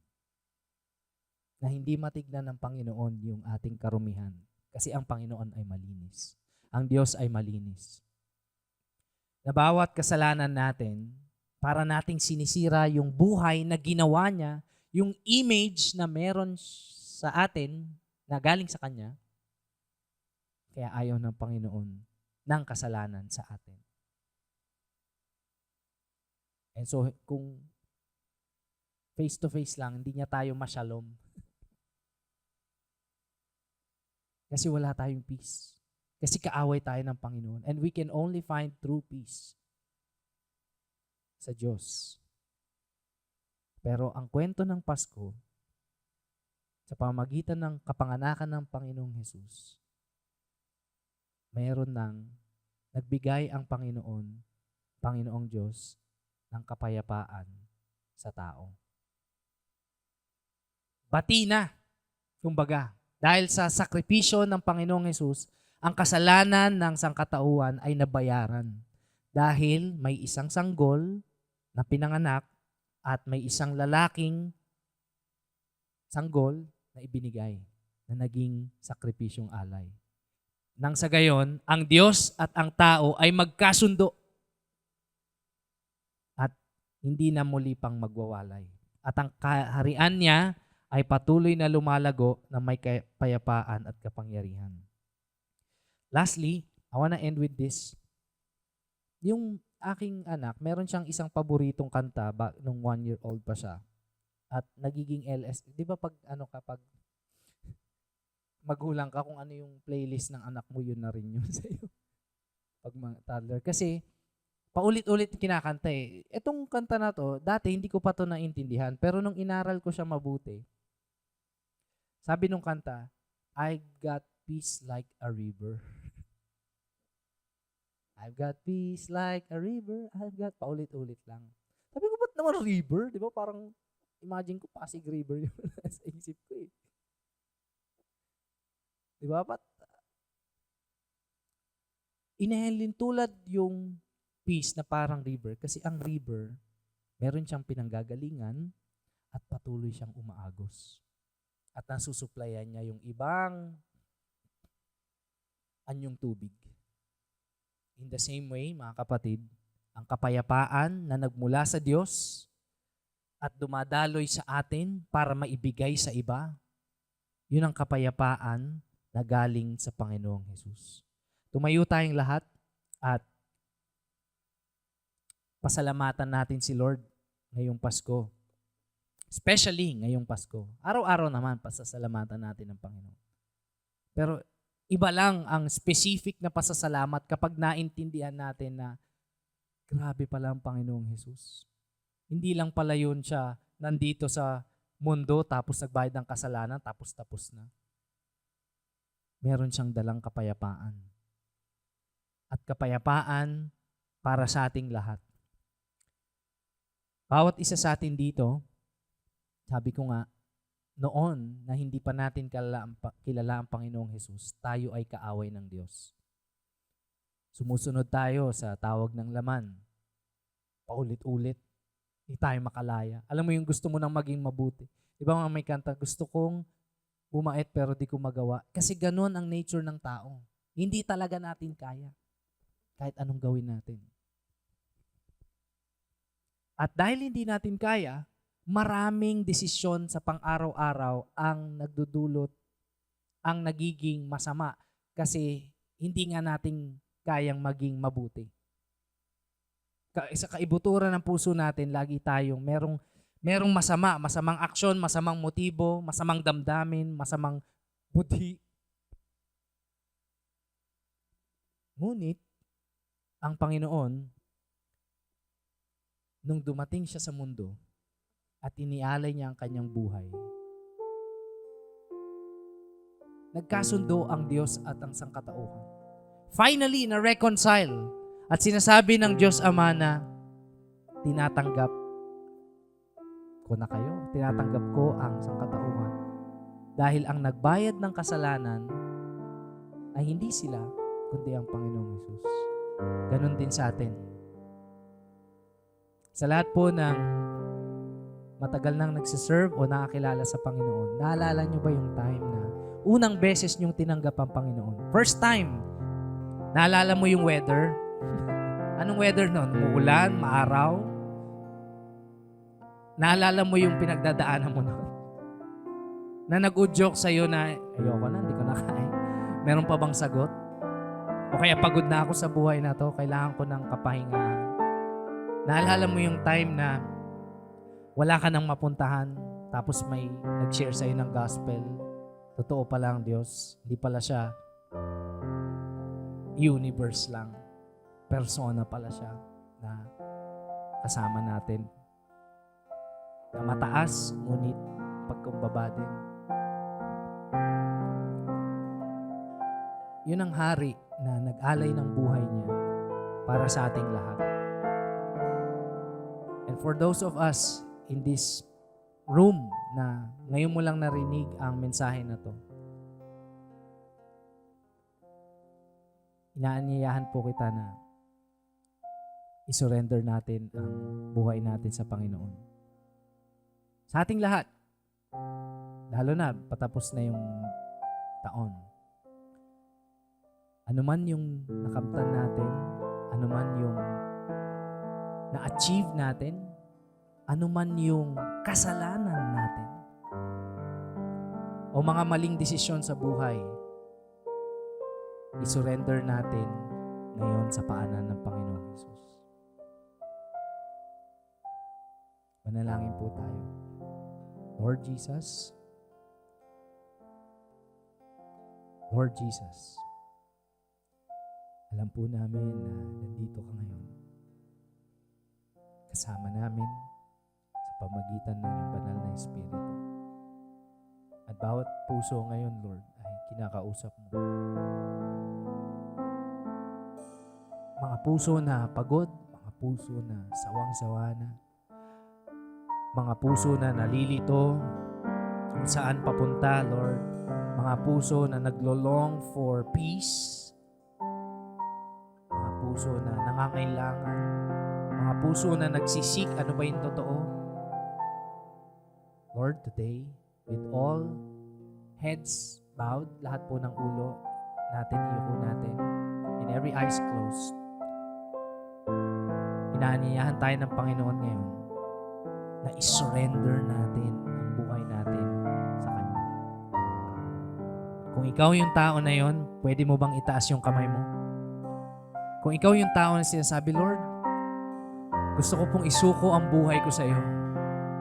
Na hindi matignan ng Panginoon yung ating karumihan. Kasi ang Panginoon ay malinis. Ang Diyos ay malinis. Na bawat kasalanan natin, para nating sinisira yung buhay na ginawa niya, yung image na meron sa atin, na galing sa Kanya, kaya ayaw ng Panginoon ng kasalanan sa atin. And so, kung face-to-face lang, hindi niya tayo masyalom. Kasi wala tayong peace. Kasi kaaway tayo ng Panginoon. And we can only find true peace sa Diyos. Pero ang kwento ng Pasko, sa pamamagitan ng kapanganakan ng Panginoong Hesus, mayroon nang nagbigay ang Panginoong Diyos, ng kapayapaan sa tao. Bati na, kumbaga, dahil sa sakripisyo ng Panginoong Hesus, ang kasalanan ng sangkatauhan ay nabayaran. Dahil may isang sanggol na pinanganak at may isang lalaking sanggol na ibinigay na naging sakripisyong alay. Nang sa gayon, ang Diyos at ang tao ay magkasundo at hindi na muli pang magwawalay. At ang kaharian niya ay patuloy na lumalago na may kapayapaan at kapangyarihan. Lastly, I wanna end with this. Yung aking anak, meron siyang isang paboritong kanta nung 1-year-old pa siya. At nagiging LS. Di ba pag magulang ka, kung ano yung playlist ng anak mo, yun na rin yun sa'yo. Pag toddler. Kasi, paulit-ulit kinakanta eh. Itong kanta na to, dati hindi ko pa to naintindihan. Pero nung inaral ko siya mabuti, sabi nung kanta, I got peace like a river. I've got peace like a river. I've got, paulit-ulit lang. Sabi ko, ba't naman river? Di ba parang, imagine ko, Pasig River yun sa isip ko eh. Di ba? Ba't inahelin tulad yung peace na parang river kasi ang river, meron siyang pinanggagalingan at patuloy siyang umaagos. At nasusuplayan niya yung ibang anyong tubig. In the same way, mga kapatid, ang kapayapaan na nagmula sa Diyos at dumadaloy sa atin para maibigay sa iba, yun ang kapayapaan na galing sa Panginoong Hesus. Tumayo tayong lahat at pasalamatan natin si Lord ngayong Pasko. Especially ngayong Pasko. Araw-araw naman pasasalamatan natin ang Panginoon. Pero iba lang ang specific na pasasalamat kapag naintindihan natin na grabe pala ang Panginoong Hesus. Hindi lang pala yun siya nandito sa mundo tapos nagbayad ng kasalanan tapos na. Meron siyang dalang kapayapaan. At kapayapaan para sa ating lahat. Bawat isa sa atin dito, sabi ko nga, noon na hindi pa natin kilala ang Panginoong Hesus, tayo ay kaaway ng Diyos. Sumusunod tayo sa tawag ng laman. Paulit-ulit. Hindi tayo makalaya. Alam mo yung gusto mo nang maging mabuti. Di ba mga may kanta, gusto kong bumait pero di ko magawa. Kasi ganun ang nature ng tao. Hindi talaga natin kaya. Kahit anong gawin natin. At dahil hindi natin kaya, maraming desisyon sa pang-araw-araw ang nagdudulot, ang nagiging masama kasi hindi nga natin kayang maging mabuti. Sa kaibuturan ng puso natin, lagi tayong merong masamang aksyon, masamang motibo, masamang damdamin, masamang budhi. Ngunit, ang Panginoon, nung dumating siya sa mundo at inialay niya ang kanyang buhay, nagkasundo ang Diyos at ang sangkatauhan. Finally, na-reconcile at sinasabi ng Diyos Ama na tinatanggap ko na kayo, tinatanggap ko ang sangkatauhan. Dahil ang nagbayad ng kasalanan ay hindi sila, kundi ang Panginoong Hesus. Ganon din sa atin. Sa lahat po ng matagal nang nagsiserve o nakakilala sa Panginoon, naalala niyo ba yung time na unang beses niyong tinanggap ang Panginoon? First time, naalala mo yung weather? Anong weather nun? Muulan, maaraw? Naalala mo yung pinagdadaanan mo nun? Na nag-udyok sa'yo na, ayoko na, hindi ko na kaya. Meron pa bang sagot? O kaya pagod na ako sa buhay na to, kailangan ko ng kapahingahan. Naalala mo yung time na wala ka nang mapuntahan, tapos may nag-share sa'yo ng gospel. Totoo pala ang Diyos. Hindi pala siya universe lang. Persona pala siya na kasama natin. Na mataas, ngunit pagkumbaba din. Yun ang hari na nag-alay ng buhay niya para sa ating lahat. And for those of us in this room na ngayon mo lang narinig ang mensahe na to, inaanyayahan po kita na isurrender natin ang buhay natin sa Panginoon. Sa ating lahat, lalo na patapos na yung taon. Ano man yung nakamtan natin, ano man yung na-achieve natin, ano man yung kasalanan natin, o mga maling desisyon sa buhay, isurrender natin ngayon sa paanan ng Panginoong Hesus. Manalangin po tayo. Lord Jesus, Lord Jesus, alam po namin na nandito ka ngayon. Kasama namin sa pamagitan ng iyong banal na Espiritu. At bawat puso ngayon, Lord, ay kinakausap mo. Mga puso na pagod, mga puso na sawang-sawa na, mga puso na nalilito kung saan papunta, Lord. Mga puso na naglo-long for peace. Mga puso na nangangailangan. Mga puso na nagsisik, ano ba yung totoo? Lord, today, with all heads bowed, lahat po ng ulo natin, iyuko natin, and every eyes closed, inaaniyahan tayo ng Panginoon ngayon na isurrender natin ang buhay natin sa Kanya. Kung ikaw yung tao na yon, pwede mo bang itaas yung kamay mo? Kung ikaw yung tao na sinasabi, Lord, gusto ko pong isuko ang buhay ko sa iyo.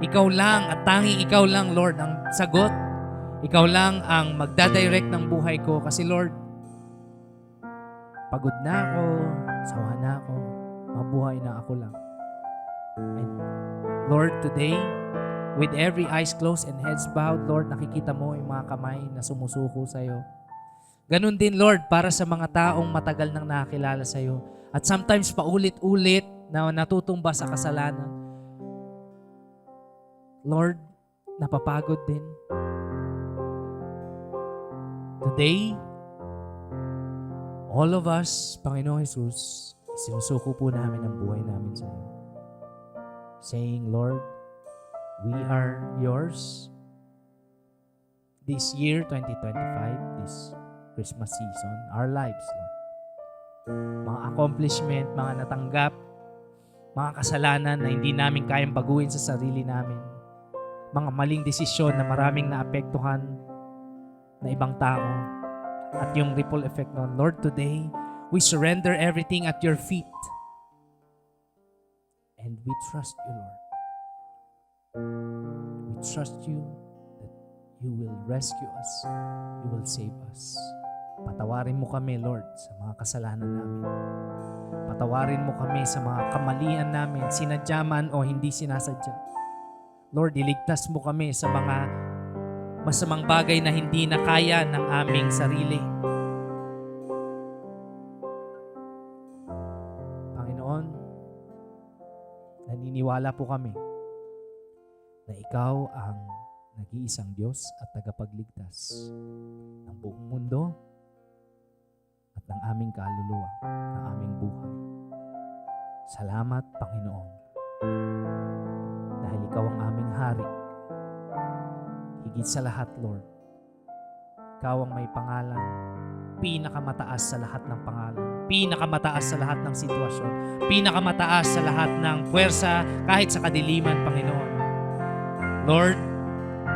Ikaw lang at tanging ikaw lang, Lord, ang sagot. Ikaw lang ang magdadirect ng buhay ko. Kasi, Lord, pagod na ako, sawa na ako, mabuhay na ako lang. And Lord, today, with every eyes closed and heads bowed, Lord, nakikita mo yung mga kamay na sumusuko sa iyo. Ganun din, Lord, para sa mga taong matagal nang nakakilala sa iyo. At sometimes paulit-ulit na natutumba sa kasalanan. Lord, napapagod din. Today, all of us, Panginoon Jesus, sinusuko po namin ang buhay namin sa iyo. Saying, Lord, we are yours. This year, 2025, this Christmas season, our lives, Lord. Mga accomplishment, mga natanggap, mga kasalanan na hindi namin kayang baguhin sa sarili namin. Mga maling desisyon na maraming naapektuhan na ibang tao. At yung ripple effect nun. Lord, today, we surrender everything at your feet. And we trust you, Lord. We trust you that you will rescue us. You will save us. Patawarin mo kami, Lord, sa mga kasalanan namin. Patawarin mo kami sa mga kamalian namin, sinadya man o hindi sinasadya. Lord, iligtas mo kami sa mga masamang bagay na hindi na kaya ng aming sarili. Panginoon, naniniwala po kami na ikaw ang nag-iisang Diyos at tagapagligtas ng buong mundo at ng aming kaluluwa, ng aming buhay. Salamat, Panginoon, dahil ikaw ang aming hari. Higit sa lahat, Lord, ikaw ang may pangalan, pinakamataas sa lahat ng pangalan, pinakamataas sa lahat ng sitwasyon, pinakamataas sa lahat ng puwersa kahit sa kadiliman, Panginoon. Lord,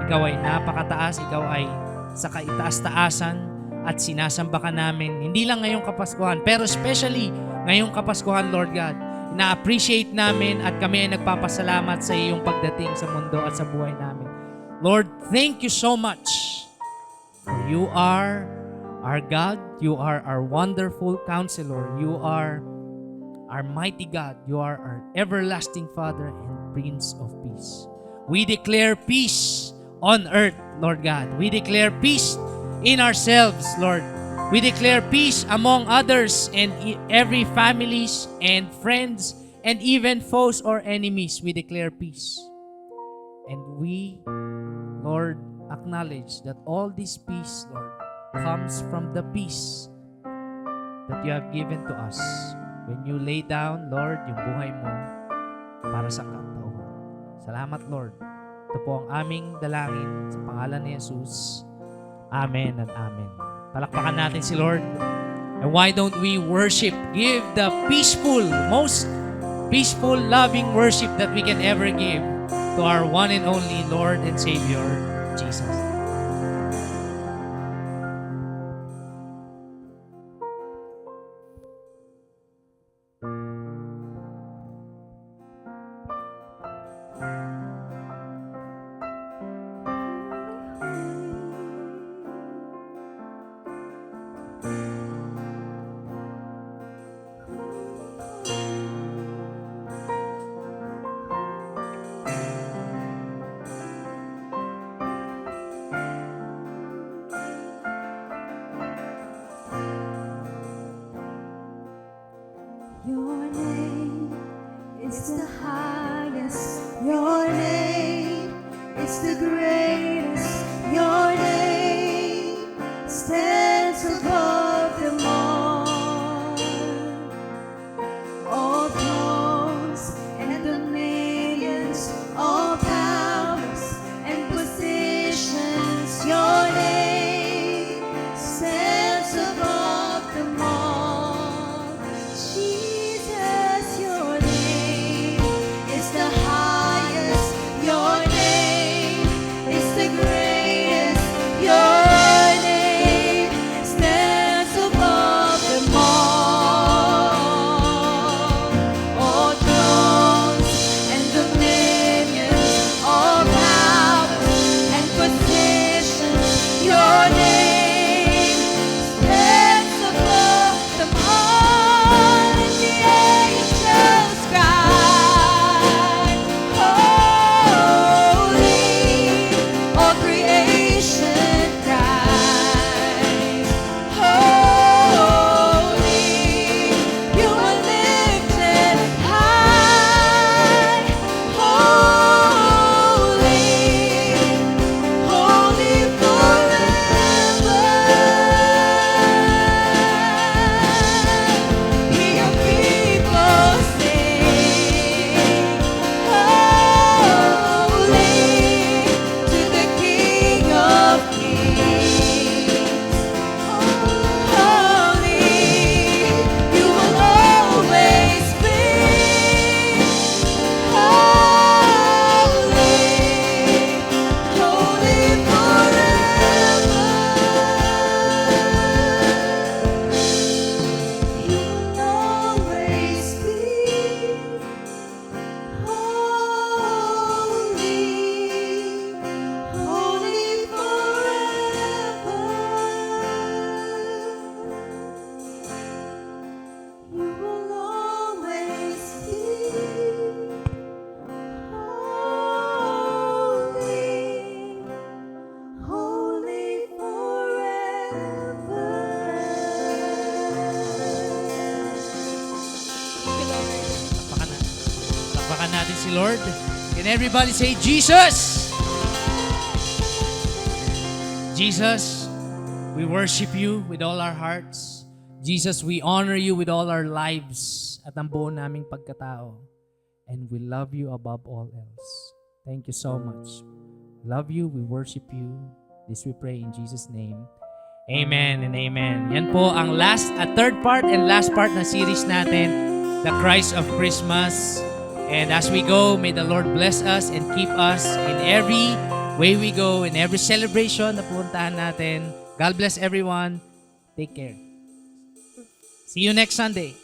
ikaw ay napakataas, ikaw ay sa kaitaas-taasan at sinasamba ka namin, hindi lang ngayong Kapaskuhan, pero especially ngayong Kapaskuhan, Lord God. Na-appreciate namin at kami ay nagpapasalamat sa iyong pagdating sa mundo at sa buhay namin. Lord, thank you so much. For you are our God, you are our wonderful counselor, you are our mighty God, you are our everlasting Father and Prince of Peace. We declare peace on earth, Lord God. We declare peace in ourselves, Lord. We declare peace among others and every families and friends and even foes or enemies. We declare peace. And we, Lord, acknowledge that all this peace, Lord, comes from the peace that you have given to us when you lay down, Lord, yung buhay mo para sa katauhan. Salamat, Lord. Ito po ang aming dalangin sa pangalan ni Jesus. Amen and amen. Palakpakan natin si Lord. And why don't we worship? Give the peaceful, most peaceful, loving worship that we can ever give to our one and only Lord and Savior, Jesus. Your name is the highest. Your name is the greatest. Your name stands above them all. All thrones and dominions, all powers and positions. Your name stands above them all. Jesus, your name Palakpakan natin si Lord. Can everybody say, Jesus? Jesus, we worship you with all our hearts. Jesus, we honor you with all our lives at ang buo naming pagkatao. And we love you above all else. Thank you so much. Love you, we worship you. This we pray in Jesus' name. Amen and amen. Yan po ang third part and last part ng series natin, The Christ of Christmas. And as we go, may the Lord bless us and keep us in every way we go, in every celebration na pupuntahan natin. God bless everyone. Take care. See you next Sunday.